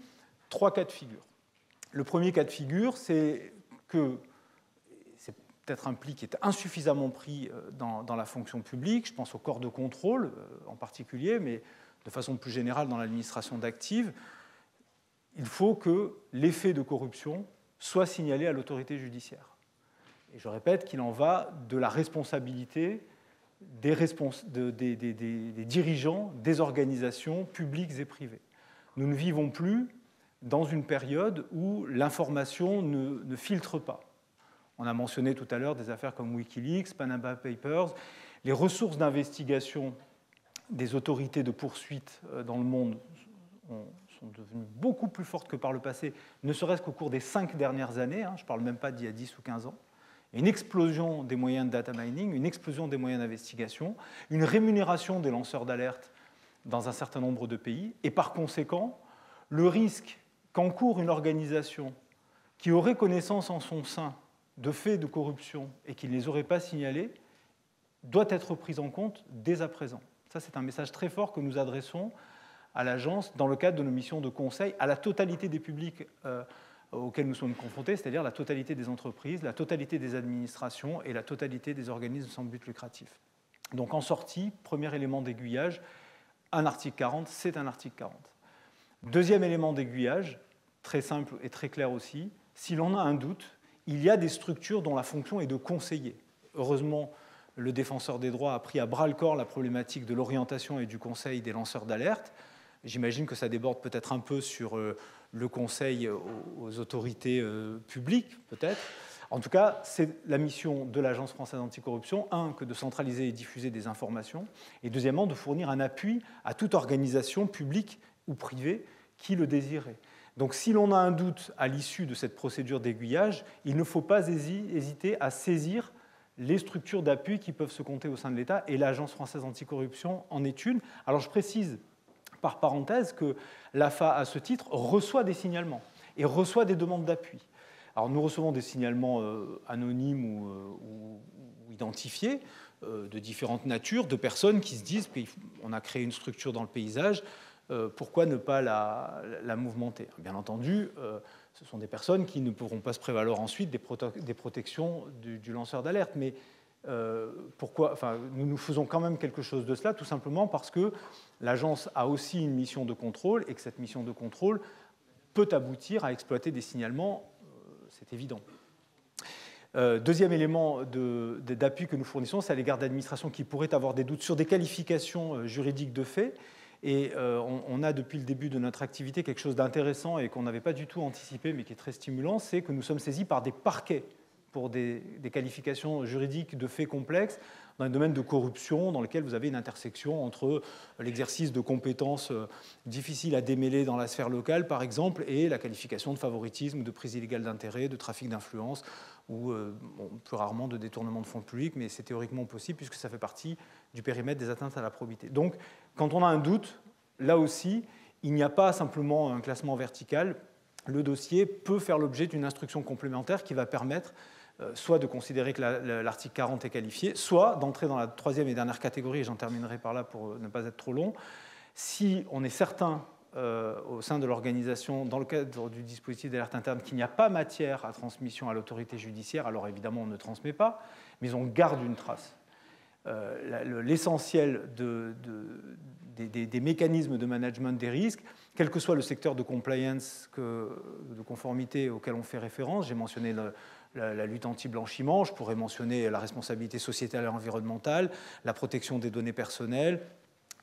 3 cas de figure. Le premier cas de figure, c'est que c'est peut-être un pli qui est insuffisamment pris dans la fonction publique, je pense au corps de contrôle en particulier, mais de façon plus générale dans l'administration d'actifs. Il faut que les faits de corruption soient signalés à l'autorité judiciaire. Et je répète qu'il en va de la responsabilité des dirigeants des organisations publiques et privées. Nous ne vivons plus dans une période où l'information ne filtre pas. On a mentionné tout à l'heure des affaires comme Wikileaks, Panama Papers. Les ressources d'investigation des autorités de poursuite dans le monde sont devenues beaucoup plus fortes que par le passé, ne serait-ce qu'au cours des 5 dernières années. Je ne parle même pas d'il y a 10 ou 15 ans. Une explosion des moyens de data mining, une explosion des moyens d'investigation, une rémunération des lanceurs d'alerte dans un certain nombre de pays, et par conséquent, le risque qu'encourt une organisation qui aurait connaissance en son sein de faits de corruption et qui ne les aurait pas signalés doit être pris en compte dès à présent. Ça, c'est un message très fort que nous adressons à l'agence dans le cadre de nos missions de conseil à la totalité des publics auxquels nous sommes confrontés, c'est-à-dire la totalité des entreprises, la totalité des administrations et la totalité des organismes sans but lucratif. Donc en sortie, premier élément d'aiguillage, un article 40, c'est un article 40. Deuxième élément d'aiguillage, très simple et très clair aussi, si l'on a un doute, il y a des structures dont la fonction est de conseiller. Heureusement, le défenseur des droits a pris à bras-le-corps la problématique de l'orientation et du conseil des lanceurs d'alerte. J'imagine que ça déborde peut-être un peu sur le conseil aux autorités publiques, peut-être. En tout cas, c'est la mission de l'Agence française anticorruption, que de centraliser et diffuser des informations, et deuxièmement, de fournir un appui à toute organisation publique ou privée qui le désirait. Donc si l'on a un doute à l'issue de cette procédure d'aiguillage, il ne faut pas hésiter à saisir les structures d'appui qui peuvent se compter au sein de l'État, et l'Agence française anticorruption en est une. Alors je précise par parenthèse que l'AFA, à ce titre, reçoit des signalements et reçoit des demandes d'appui. Alors nous recevons des signalements anonymes ou identifiés de différentes natures, de personnes qui se disent qu'on a créé une structure dans le paysage, pourquoi ne pas la mouvementer? Bien entendu, ce sont des personnes qui ne pourront pas se prévaloir ensuite des protections du lanceur d'alerte. Mais pourquoi, nous faisons quand même quelque chose de cela, tout simplement parce que l'agence a aussi une mission de contrôle et que cette mission de contrôle peut aboutir à exploiter des signalements, c'est évident. Deuxième élément d'appui que nous fournissons, c'est à l'égard d'administrations qui pourraient avoir des doutes sur des qualifications juridiques de fait. Et on a depuis le début de notre activité quelque chose d'intéressant et qu'on n'avait pas du tout anticipé, mais qui est très stimulant, c'est que nous sommes saisis par des parquets pour des qualifications juridiques de faits complexes dans un domaine de corruption dans lequel vous avez une intersection entre l'exercice de compétences difficiles à démêler dans la sphère locale, par exemple, et la qualification de favoritisme, de prise illégale d'intérêt, de trafic d'influence ou plus rarement de détournement de fonds publics, mais c'est théoriquement possible puisque ça fait partie du périmètre des atteintes à la probité. Donc, quand on a un doute, là aussi, il n'y a pas simplement un classement vertical. Le dossier peut faire l'objet d'une instruction complémentaire qui va permettre soit de considérer que l'article 40 est qualifié, soit d'entrer dans la troisième et dernière catégorie, et j'en terminerai par là pour ne pas être trop long, si on est certain au sein de l'organisation, dans le cadre du dispositif d'alerte interne, qu'il n'y a pas matière à transmission à l'autorité judiciaire, alors évidemment on ne transmet pas, mais on garde une trace. L'essentiel des mécanismes de management des risques, quel que soit le secteur de compliance, de conformité auquel on fait référence, j'ai mentionné la lutte anti-blanchiment, je pourrais mentionner la responsabilité sociétale et environnementale, la protection des données personnelles,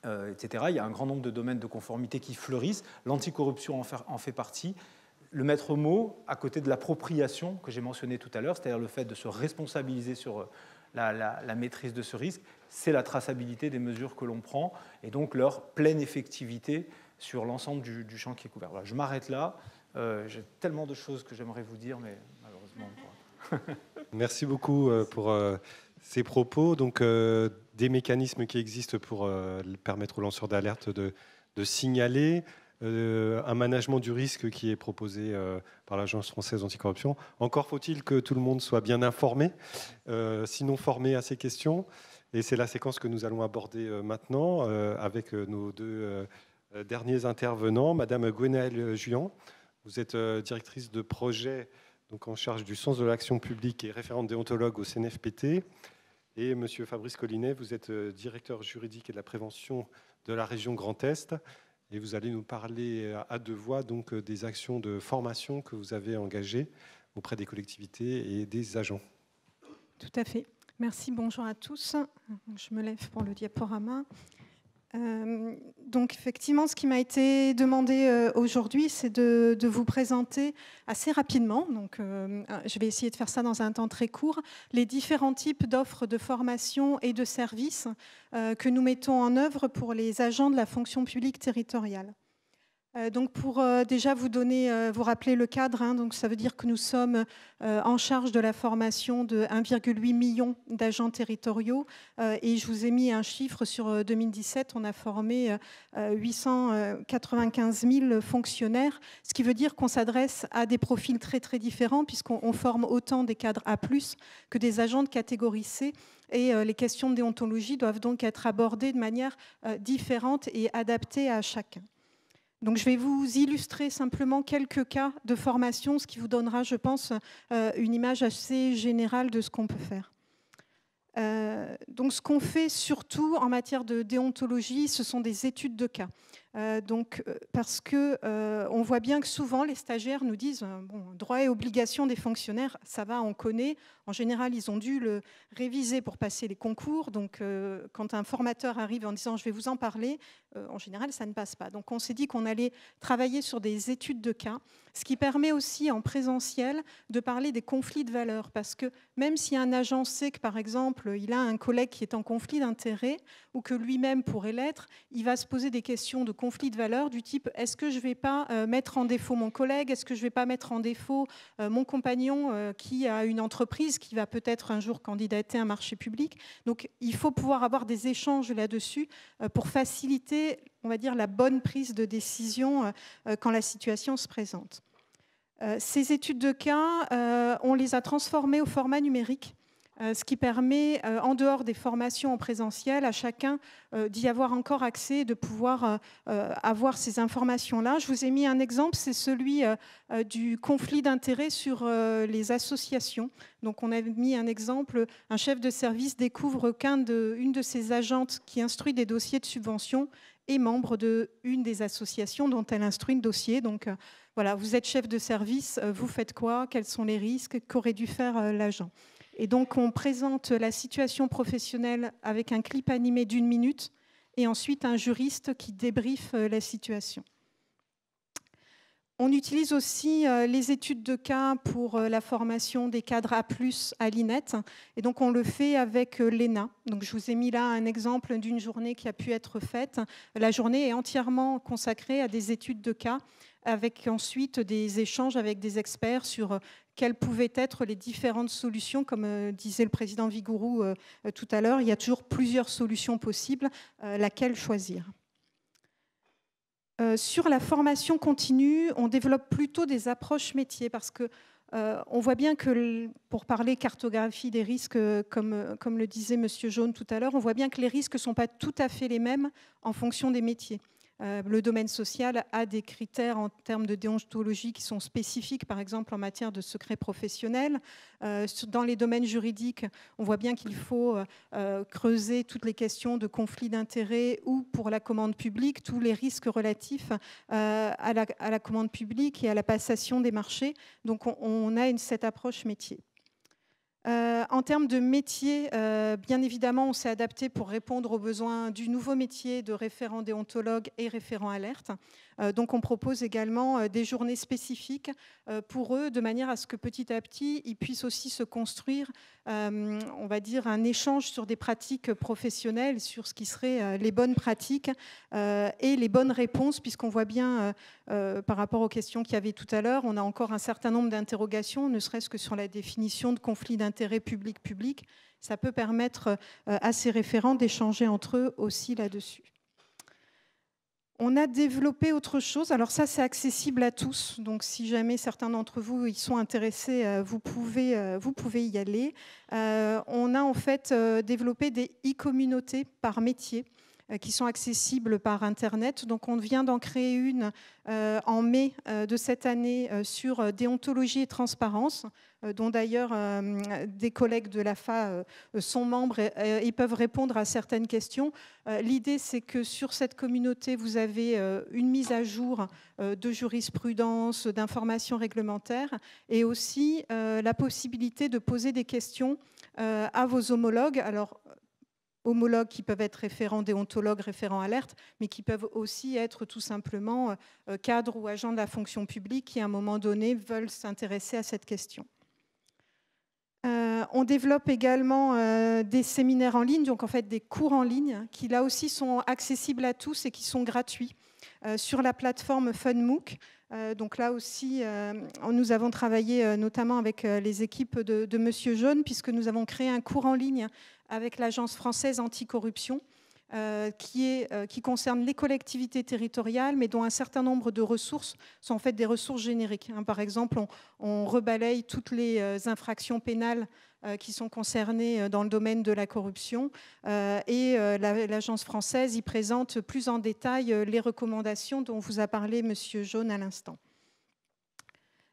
etc. Il y a un grand nombre de domaines de conformité qui fleurissent, l'anticorruption en fait partie. Le maître mot, à côté de l'appropriation que j'ai mentionné tout à l'heure, c'est-à-dire le fait de se responsabiliser sur la maîtrise de ce risque, c'est la traçabilité des mesures que l'on prend et donc leur pleine effectivité sur l'ensemble du champ qui est couvert. Voilà, je m'arrête là. J'ai tellement de choses que j'aimerais vous dire, mais malheureusement, on pourra. Merci beaucoup pour ces propos. Donc, des mécanismes qui existent pour permettre aux lanceurs d'alerte de signaler. un management du risque qui est proposé par l'Agence française anticorruption. Encore faut-il que tout le monde soit bien informé, sinon formé à ces questions. Et c'est la séquence que nous allons aborder maintenant avec nos deux derniers intervenants. Madame Gwenaëlle Juan, vous êtes directrice de projet donc en charge du sens de l'action publique et référente déontologue au CNFPT. Et Monsieur Fabrice Collinet, vous êtes directeur juridique et de la prévention de la région Grand Est. Et vous allez nous parler à deux voix donc, des actions de formation que vous avez engagées auprès des collectivités et des agents. Tout à fait. Merci, bonjour à tous. Je me lève pour le diaporama. Donc effectivement, ce qui m'a été demandé aujourd'hui, c'est de vous présenter assez rapidement, donc je vais essayer de faire ça dans un temps très court, les différents types d'offres de formation et de services que nous mettons en œuvre pour les agents de la fonction publique territoriale. Donc pour déjà vous rappeler le cadre, hein, donc ça veut dire que nous sommes en charge de la formation de 1,8 million d'agents territoriaux et je vous ai mis un chiffre sur 2017, on a formé 895 000 fonctionnaires, ce qui veut dire qu'on s'adresse à des profils très très différents puisqu'on forme autant des cadres A+, que des agents de catégorie C. Et les questions de déontologie doivent donc être abordées de manière différente et adaptée à chacun. Donc, je vais vous illustrer simplement quelques cas de formation, ce qui vous donnera, je pense, une image assez générale de ce qu'on peut faire. Donc, ce qu'on fait surtout en matière de déontologie, ce sont des études de cas. Parce que on voit bien que souvent les stagiaires nous disent bon, droits et obligations des fonctionnaires, ça va, on connaît. En général, ils ont dû le réviser pour passer les concours. Donc, quand un formateur arrive en disant je vais vous en parler, en général, ça ne passe pas. Donc, on s'est dit qu'on allait travailler sur des études de cas, ce qui permet aussi en présentiel de parler des conflits de valeurs. Parce que même si un agent sait que, par exemple, il a un collègue qui est en conflit d'intérêts ou que lui-même pourrait l'être, il va se poser des questions de conflit de valeurs du type est-ce que je ne vais pas mettre en défaut mon collègue, est-ce que je ne vais pas mettre en défaut mon compagnon qui a une entreprise qui va peut-être un jour candidater à un marché public. Donc il faut pouvoir avoir des échanges là-dessus pour faciliter, on va dire, la bonne prise de décision quand la situation se présente. Ces études de cas, on les a transformées au format numérique. Ce qui permet, en dehors des formations en présentiel, à chacun d'y avoir encore accès, de pouvoir avoir ces informations-là. Je vous ai mis un exemple, c'est celui du conflit d'intérêts sur les associations. Donc on a mis un exemple, un chef de service découvre qu'une de ses agentes qui instruit des dossiers de subvention est membre d'une des associations dont elle instruit le dossier. Donc voilà, vous êtes chef de service, vous faites quoi? Quels sont les risques? Qu'aurait dû faire l'agent? Et donc, on présente la situation professionnelle avec un clip animé d'1 minute et ensuite un juriste qui débriefe la situation. On utilise aussi les études de cas pour la formation des cadres A+, à l'INET. Et donc, on le fait avec l'ENA. Donc, je vous ai mis là un exemple d'une journée qui a pu être faite. La journée est entièrement consacrée à des études de cas, avec ensuite des échanges avec des experts sur quelles pouvaient être les différentes solutions. Comme disait le président Vigourou tout à l'heure, il y a toujours plusieurs solutions possibles, laquelle choisir. Sur la formation continue, on développe plutôt des approches métiers parce que on voit bien que, pour parler cartographie des risques, comme le disait M. Jaune tout à l'heure, on voit bien que les risques ne sont pas tout à fait les mêmes en fonction des métiers. Le domaine social a des critères en termes de déontologie qui sont spécifiques, par exemple en matière de secret professionnel. Dans les domaines juridiques, on voit bien qu'il faut creuser toutes les questions de conflit d'intérêts ou pour la commande publique, tous les risques relatifs à la commande publique et à la passation des marchés. Donc on a cette approche métier. En termes de métier, bien évidemment, on s'est adapté pour répondre aux besoins du nouveau métier de référent déontologue et référent alerte. Donc, on propose également des journées spécifiques pour eux, de manière à ce que petit à petit, ils puissent aussi se construire, on va dire, un échange sur des pratiques professionnelles, sur ce qui seraient les bonnes pratiques et les bonnes réponses, puisqu'on voit bien, par rapport aux questions qu'il y avait tout à l'heure, on a encore un certain nombre d'interrogations, ne serait-ce que sur la définition de conflit d'intérêt public-public. Ça peut permettre à ces référents d'échanger entre eux aussi là-dessus. On a développé autre chose. Alors ça, c'est accessible à tous. Donc si jamais certains d'entre vous y sont intéressés, vous pouvez y aller. On a en fait développé des e-communautés par métier qui sont accessibles par Internet. Donc on vient d'en créer une en mai de cette année sur déontologie et transparence, dont d'ailleurs des collègues de l'AFA sont membres et peuvent répondre à certaines questions. L'idée, c'est que sur cette communauté, vous avez une mise à jour de jurisprudence, d'informations réglementaires, et aussi la possibilité de poser des questions à vos homologues. Alors, homologues qui peuvent être référents déontologues, référents alerte, mais qui peuvent aussi être tout simplement cadres ou agents de la fonction publique qui, à un moment donné, veulent s'intéresser à cette question. On développe également des séminaires en ligne, donc en fait des cours en ligne, qui là aussi sont accessibles à tous et qui sont gratuits sur la plateforme FunMOOC. Donc là aussi, nous avons travaillé notamment avec les équipes de Monsieur Jaune, puisque nous avons créé un cours en ligne avec l'Agence française anticorruption, qui concerne les collectivités territoriales, mais dont un certain nombre de ressources sont en fait des ressources génériques. Par exemple, on rebalaye toutes les infractions pénales qui sont concernées dans le domaine de la corruption, et l'Agence française y présente plus en détail les recommandations dont vous a parlé Monsieur Jaune à l'instant.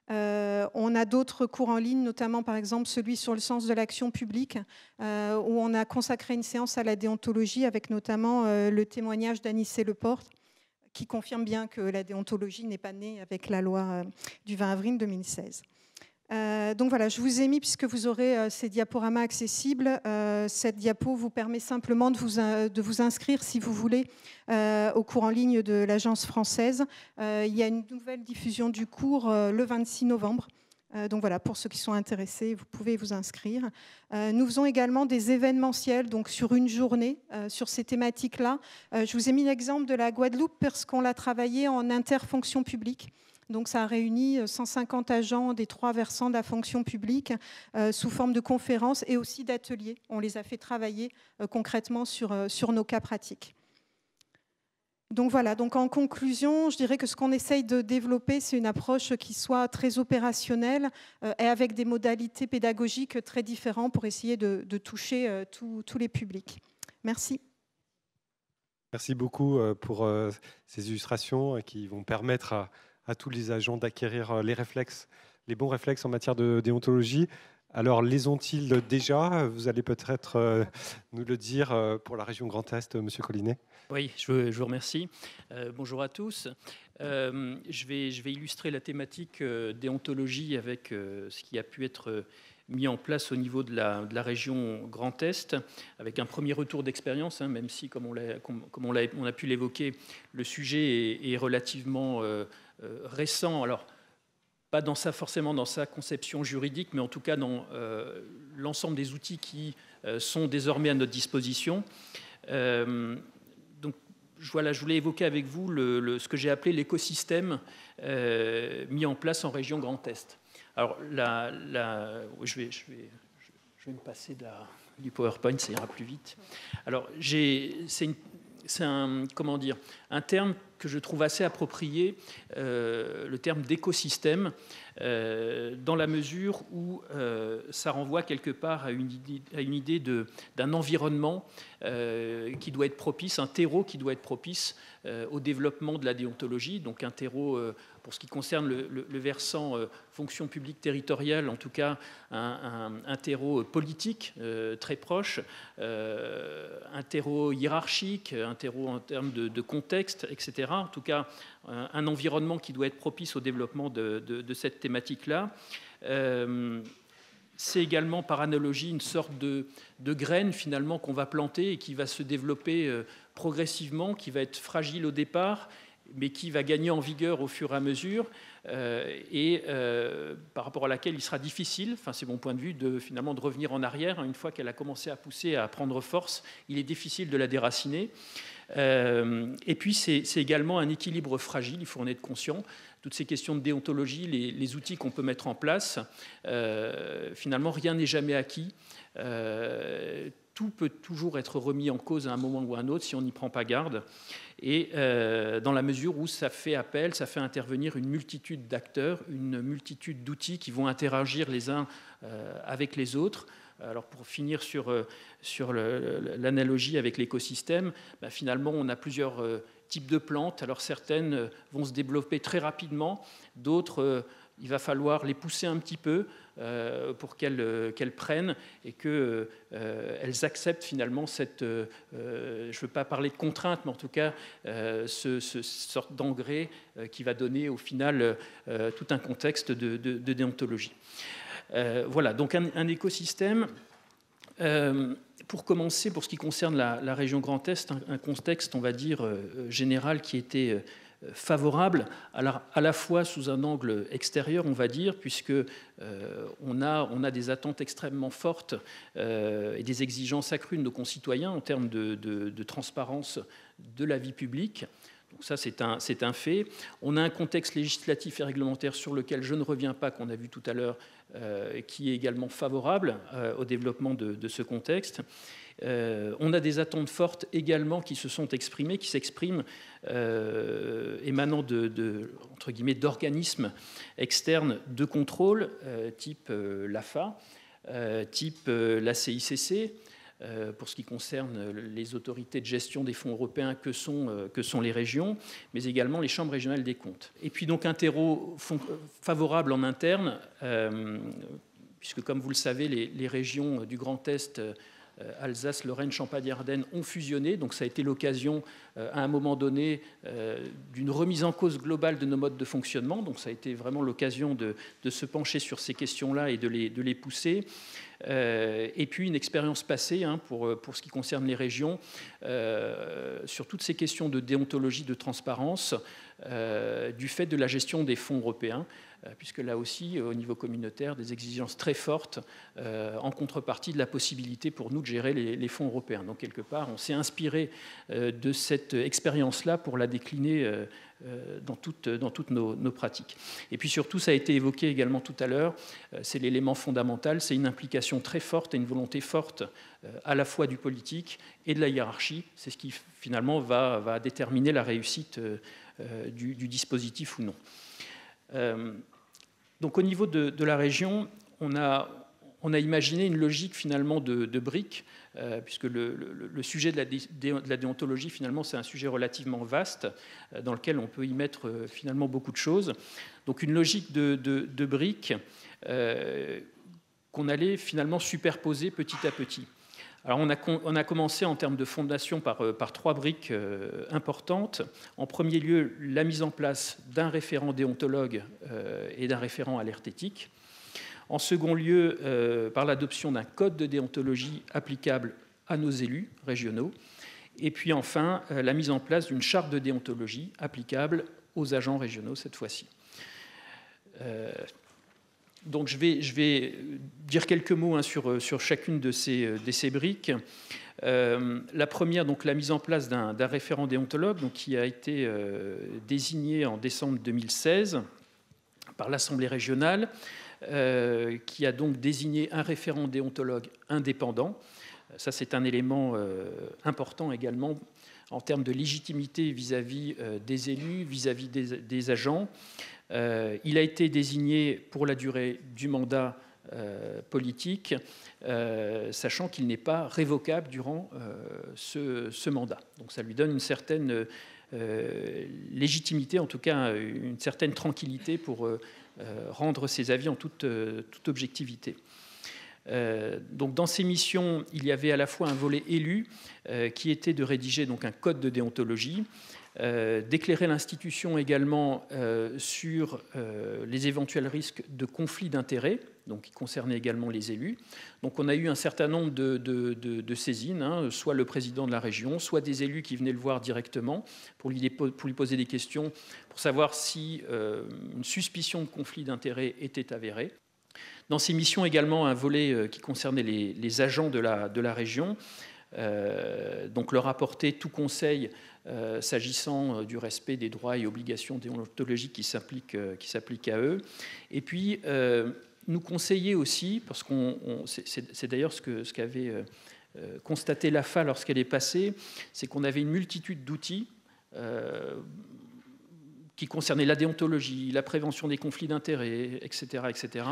On a d'autres cours en ligne, notamment par exemple celui sur le sens de l'action publique, où on a consacré une séance à la déontologie avec notamment le témoignage d'Anissé Leporte, qui confirme bien que la déontologie n'est pas née avec la loi du 20 avril 2016. Donc voilà, je vous ai mis, puisque vous aurez ces diaporamas accessibles, cette diapo vous permet simplement de vous inscrire, si vous voulez, au cours en ligne de l'Agence française. Il y a une nouvelle diffusion du cours le 26 novembre. Donc voilà, pour ceux qui sont intéressés, vous pouvez vous inscrire. Nous faisons également des événementiels, donc sur une journée, sur ces thématiques-là. Je vous ai mis l'exemple de la Guadeloupe parce qu'on l'a travaillé en interfonction publique. Donc ça a réuni 150 agents des 3 versants de la fonction publique sous forme de conférences et aussi d'ateliers. On les a fait travailler concrètement sur nos cas pratiques. Donc voilà, donc en conclusion, je dirais que ce qu'on essaye de développer, c'est une approche qui soit très opérationnelle et avec des modalités pédagogiques très différentes pour essayer de toucher tous les publics. Merci. Merci beaucoup pour ces illustrations qui vont permettre à tous les agents d'acquérir les bons réflexes en matière de déontologie. Alors, les ont-ils déjà? Vous allez peut-être nous le dire pour la région Grand Est, Monsieur Collinet. Oui, je vous remercie. Bonjour à tous. Je vais illustrer la thématique déontologie avec ce qui a pu être mis en place au niveau de la région Grand Est, avec un premier retour d'expérience, même si, comme on a pu l'évoquer, le sujet est relativement récent. Alors, pas forcément dans sa conception juridique, mais en tout cas dans l'ensemble des outils qui sont désormais à notre disposition. Donc, je voulais évoquer avec vous ce que j'ai appelé l'écosystème mis en place en région Grand Est. Alors, je vais me passer du PowerPoint, ça ira plus vite. Alors, c'est un terme que je trouve assez approprié, le terme d'écosystème, dans la mesure où ça renvoie quelque part à une idée d'un environnement qui doit être propice, un terreau qui doit être propice au développement de la déontologie, donc un terreau, pour ce qui concerne le versant fonction publique territoriale, en tout cas un terreau politique très proche, un terreau hiérarchique, un terreau en termes de contexte, etc. En tout cas, un environnement qui doit être propice au développement de cette thématique-là. C'est également, par analogie, une sorte de graine, finalement, qu'on va planter et qui va se développer progressivement, qui va être fragile au départ, mais qui va gagner en vigueur au fur et à mesure, et par rapport à laquelle il sera difficile, c'est mon point de vue, finalement de revenir en arrière. Une fois qu'elle a commencé à pousser, à prendre force, il est difficile de la déraciner. Et puis c'est également un équilibre fragile, il faut en être conscient. Toutes ces questions de déontologie, les outils qu'on peut mettre en place, finalement rien n'est jamais acquis. tout peut toujours être remis en cause à un moment ou à un autre si on n'y prend pas garde. Et dans la mesure où ça fait intervenir une multitude d'acteurs, une multitude d'outils qui vont interagir les uns avec les autres. Alors pour finir sur l'analogie avec l'écosystème, finalement on a plusieurs types de plantes. Alors certaines vont se développer très rapidement, d'autres il va falloir les pousser un petit peu pour qu'elles prennent et qu'elles acceptent finalement cette, je ne veux pas parler de contrainte, mais en tout cas ce sorte d'engrais qui va donner au final tout un contexte de déontologie. Voilà, donc un écosystème. Pour commencer, pour ce qui concerne la région Grand Est, un contexte, on va dire, général qui était favorable, à la fois sous un angle extérieur, on va dire, puisque on a des attentes extrêmement fortes et des exigences accrues de nos concitoyens en termes de transparence de la vie publique. Donc ça, c'est un fait. On a un contexte législatif et réglementaire sur lequel je ne reviens pas, qu'on a vu tout à l'heure, qui est également favorable au développement de ce contexte. On a des attentes fortes également qui se sont exprimées, qui s'expriment émanant entre guillemets, d'organismes externes de contrôle, type l'AFA, type la CICC, pour ce qui concerne les autorités de gestion des fonds européens que sont les régions, mais également les chambres régionales des comptes. Et puis donc un terreau favorable en interne, puisque comme vous le savez, les régions du Grand Est, Alsace, Lorraine, Champagne-Ardenne ont fusionné, donc ça a été l'occasion à un moment donné d'une remise en cause globale de nos modes de fonctionnement, donc ça a été vraiment l'occasion de se pencher sur ces questions-là et de les pousser. Et puis une expérience passée pour ce qui concerne les régions sur toutes ces questions de déontologie, de transparence, du fait de la gestion des fonds européens, puisque là aussi, au niveau communautaire, des exigences très fortes en contrepartie de la possibilité pour nous de gérer les fonds européens. Donc quelque part, on s'est inspiré de cette expérience-là pour la décliner dans toutes nos pratiques. Et puis surtout, ça a été évoqué également tout à l'heure, c'est l'élément fondamental, c'est une implication très forte et une volonté forte à la fois du politique et de la hiérarchie. C'est ce qui finalement va déterminer la réussite du dispositif ou non. Donc au niveau de la région, on a imaginé une logique finalement de briques, puisque le sujet de la déontologie, finalement, c'est un sujet relativement vaste, dans lequel on peut y mettre finalement beaucoup de choses. Donc une logique de briques qu'on allait finalement superposer petit à petit. Alors on a commencé en termes de fondation par 3 briques importantes. En premier lieu, la mise en place d'un référent déontologue et d'un référent alerte éthique. En second lieu, par l'adoption d'un code de déontologie applicable à nos élus régionaux. Et puis enfin, la mise en place d'une charte de déontologie applicable aux agents régionaux cette fois-ci. Donc je vais dire quelques mots sur chacune de ces briques. La première, donc la mise en place d'un référent déontologue, donc, qui a été désigné en décembre 2016 par l'Assemblée régionale, qui a donc désigné un référent déontologue indépendant. Ça, c'est un élément important également en termes de légitimité vis-à-vis des élus, vis-à-vis des agents. Il a été désigné pour la durée du mandat politique, sachant qu'il n'est pas révocable durant ce mandat. Donc ça lui donne une certaine légitimité, en tout cas une certaine tranquillité pour rendre ses avis en toute objectivité. Donc dans ces missions, il y avait à la fois un volet élu qui était de rédiger donc un code de déontologie, d'éclairer l'institution également sur les éventuels risques de conflit d'intérêts, donc qui concernaient également les élus. Donc on a eu un certain nombre de saisines, soit le président de la région, soit des élus qui venaient le voir directement pour lui poser des questions, pour savoir si une suspicion de conflit d'intérêts était avérée. Dans ces missions également, un volet qui concernait les agents de la région, donc leur apporter tout conseil s'agissant du respect des droits et obligations déontologiques qui s'appliquent à eux. Et puis, nous conseiller aussi, parce que c'est d'ailleurs ce qu'avait constaté l'AFA lorsqu'elle est passée, c'est qu'on avait une multitude d'outils qui concernaient la déontologie, la prévention des conflits d'intérêts, etc., etc.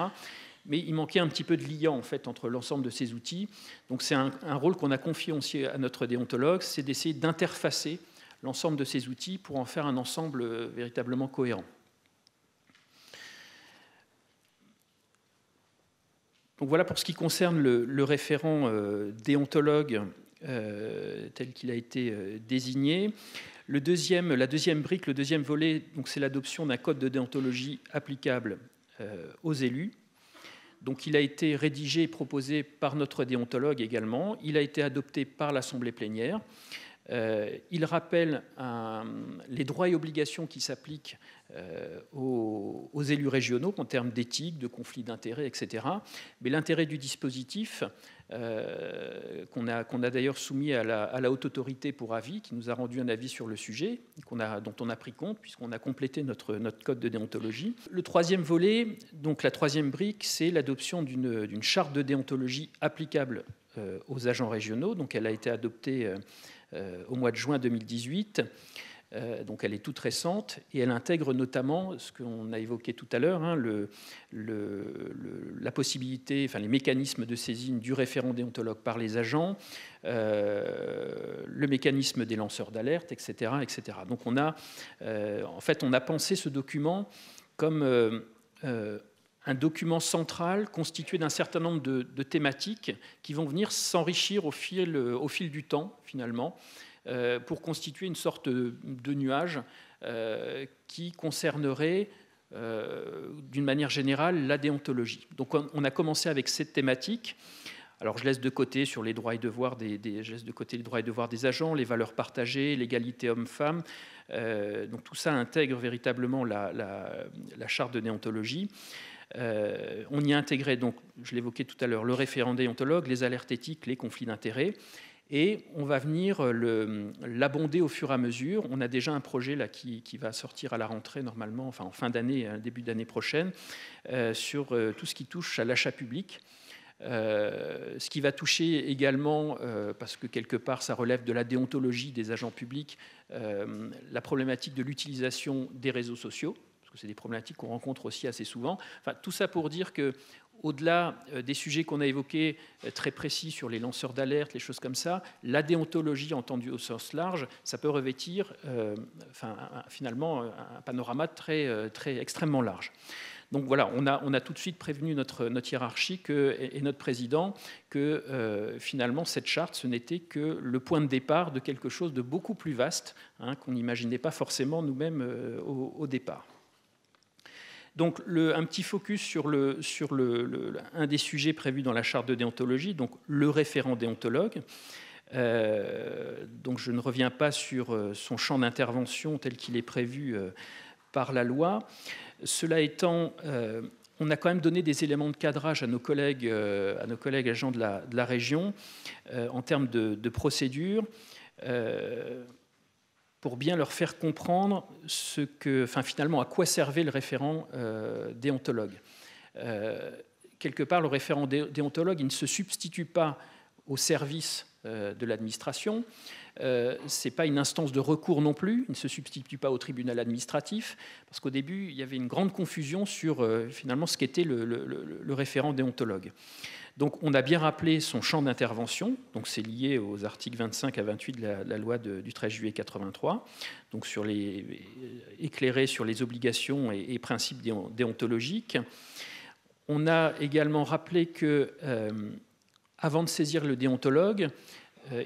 Mais il manquait un petit peu de lien en fait entre l'ensemble de ces outils. Donc c'est un rôle qu'on a confié aussi à notre déontologue, c'est d'essayer d'interfacer l'ensemble de ces outils pour en faire un ensemble véritablement cohérent. Donc voilà pour ce qui concerne le référent déontologue tel qu'il a été désigné. La deuxième brique, le deuxième volet, c'est l'adoption d'un code de déontologie applicable aux élus. Donc il a été rédigé et proposé par notre déontologue également. Il a été adopté par l'Assemblée plénière. Il rappelle les droits et obligations qui s'appliquent aux élus régionaux en termes d'éthique, de conflits d'intérêts, etc. Mais l'intérêt du dispositif, qu'on a d'ailleurs soumis à la haute autorité pour avis, qui nous a rendu un avis sur le sujet, dont on a pris compte puisqu'on a complété notre code de déontologie. Le troisième volet, donc la troisième brique, c'est l'adoption d'une charte de déontologie applicable aux agents régionaux. Donc elle a été adoptée au mois de juin 2018. Donc elle est toute récente et elle intègre notamment ce qu'on a évoqué tout à l'heure, la possibilité, les mécanismes de saisine du référent déontologue par les agents, le mécanisme des lanceurs d'alerte, etc., etc. Donc on a pensé ce document comme un document central constitué d'un certain nombre de thématiques qui vont venir s'enrichir au fil du temps, finalement, pour constituer une sorte de nuage qui concernerait, d'une manière générale, la déontologie. Donc on a commencé avec cette thématique. Alors je laisse de côté sur les droits et devoirs des agents, les valeurs partagées, l'égalité homme-femme. Donc tout ça intègre véritablement la charte de déontologie. On y a intégré, donc, je l'évoquais tout à l'heure, le référent déontologue, les alertes éthiques, les conflits d'intérêts. Et on va venir l'abonder au fur et à mesure. On a déjà un projet là, qui va sortir à la rentrée normalement, enfin en fin d'année, début d'année prochaine, sur tout ce qui touche à l'achat public. Ce qui va toucher également, parce que quelque part ça relève de la déontologie des agents publics, la problématique de l'utilisation des réseaux sociaux, parce que c'est des problématiques qu'on rencontre aussi assez souvent. Enfin, tout ça pour dire que au-delà des sujets qu'on a évoqués très précis sur les lanceurs d'alerte, les choses comme ça, la déontologie entendue au sens large, ça peut revêtir finalement un panorama extrêmement large. Donc voilà, on a tout de suite prévenu notre hiérarchie et notre président que finalement cette charte, ce n'était que le point de départ de quelque chose de beaucoup plus vaste, qu'on n'imaginait pas forcément nous-mêmes au départ. Donc un petit focus sur un des sujets prévus dans la charte de déontologie, donc le référent déontologue. Donc je ne reviens pas sur son champ d'intervention tel qu'il est prévu par la loi. Cela étant, on a quand même donné des éléments de cadrage à nos collègues agents de la région en termes de procédure, pour bien leur faire comprendre finalement à quoi servait le référent déontologue. Quelque part, le référent déontologue, il ne se substitue pas au service de l'administration. Ce n'est pas une instance de recours non plus, il ne se substitue pas au tribunal administratif, parce qu'au début, il y avait une grande confusion sur finalement ce qu'était le référent déontologue. Donc on a bien rappelé son champ d'intervention, donc c'est lié aux articles 25 à 28 de la loi du 13 juillet 83, donc éclairé sur les obligations et principes déontologiques. On a également rappelé que avant de saisir le déontologue,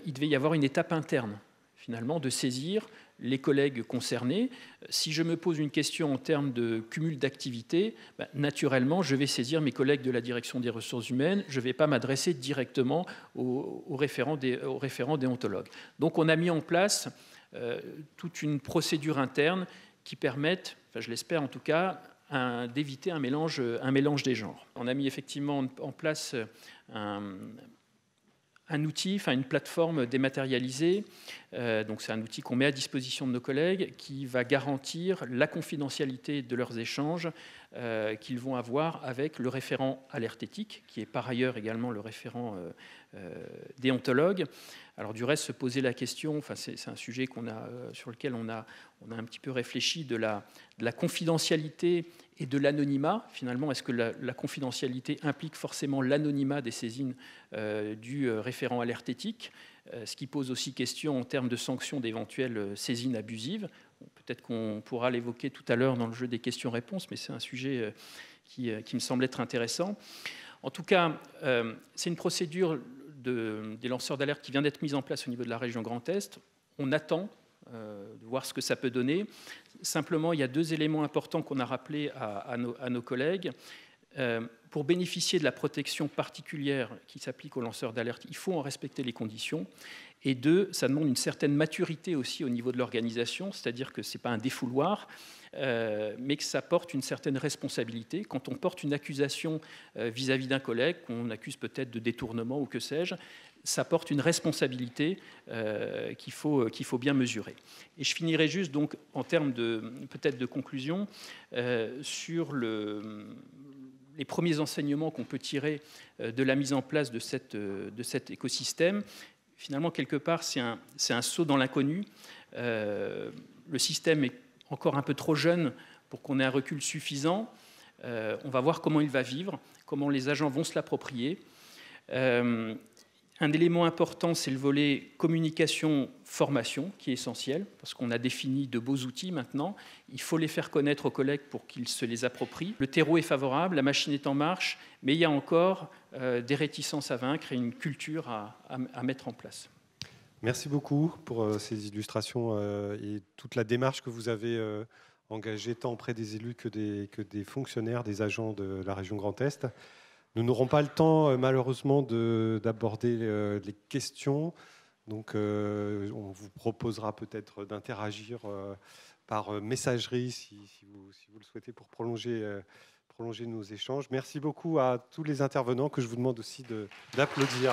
il devait y avoir une étape interne, finalement, de saisir les collègues concernés. Si je me pose une question en termes de cumul d'activités, naturellement, je vais saisir mes collègues de la direction des ressources humaines, je ne vais pas m'adresser directement au référent déontologue. Donc on a mis en place toute une procédure interne qui permette, je l'espère en tout cas, d'éviter un mélange des genres. On a mis effectivement en place un outil, une plateforme dématérialisée. Donc c'est un outil qu'on met à disposition de nos collègues qui va garantir la confidentialité de leurs échanges qu'ils vont avoir avec le référent alerte éthique, qui est par ailleurs également le référent déontologue. Alors du reste, se poser la question, c'est un sujet sur lequel on a un petit peu réfléchi, de la confidentialité et de l'anonymat. Finalement, est-ce que la confidentialité implique forcément l'anonymat des saisines du référent alerte éthique, ce qui pose aussi question en termes de sanctions d'éventuelles saisines abusives. Peut-être qu'on pourra l'évoquer tout à l'heure dans le jeu des questions-réponses, mais c'est un sujet qui me semble être intéressant. En tout cas, c'est une procédure des lanceurs d'alerte qui vient d'être mise en place au niveau de la région Grand Est. On attend de voir ce que ça peut donner. Simplement, il y a 2 éléments importants qu'on a rappelés à nos collègues. Pour bénéficier de la protection particulière qui s'applique aux lanceurs d'alerte, il faut en respecter les conditions. Et 2, ça demande une certaine maturité aussi au niveau de l'organisation, c'est-à-dire que ce n'est pas un défouloir, mais que ça porte une certaine responsabilité. Quand on porte une accusation vis-à-vis d'un collègue, qu'on accuse peut-être de détournement ou que sais-je, ça porte une responsabilité qu'il faut bien mesurer. Et je finirai juste donc en termes peut-être de conclusion sur les premiers enseignements qu'on peut tirer de la mise en place de cet écosystème. Finalement, quelque part, c'est un saut dans l'inconnu. Le système est encore un peu trop jeune pour qu'on ait un recul suffisant. On va voir comment il va vivre, comment les agents vont se l'approprier. Un élément important, c'est le volet communication-formation, qui est essentiel, parce qu'on a défini de beaux outils maintenant. Il faut les faire connaître aux collègues pour qu'ils se les approprient. Le terreau est favorable, la machine est en marche, mais il y a encore des réticences à vaincre et une culture à mettre en place. Merci beaucoup pour ces illustrations et toute la démarche que vous avez engagée tant auprès des élus que des fonctionnaires, des agents de la région Grand Est. Nous n'aurons pas le temps, malheureusement, d'aborder les questions. Donc, on vous proposera peut-être d'interagir par messagerie, si vous le souhaitez, pour prolonger nos échanges. Merci beaucoup à tous les intervenants, que je vous demande aussi d'applaudir.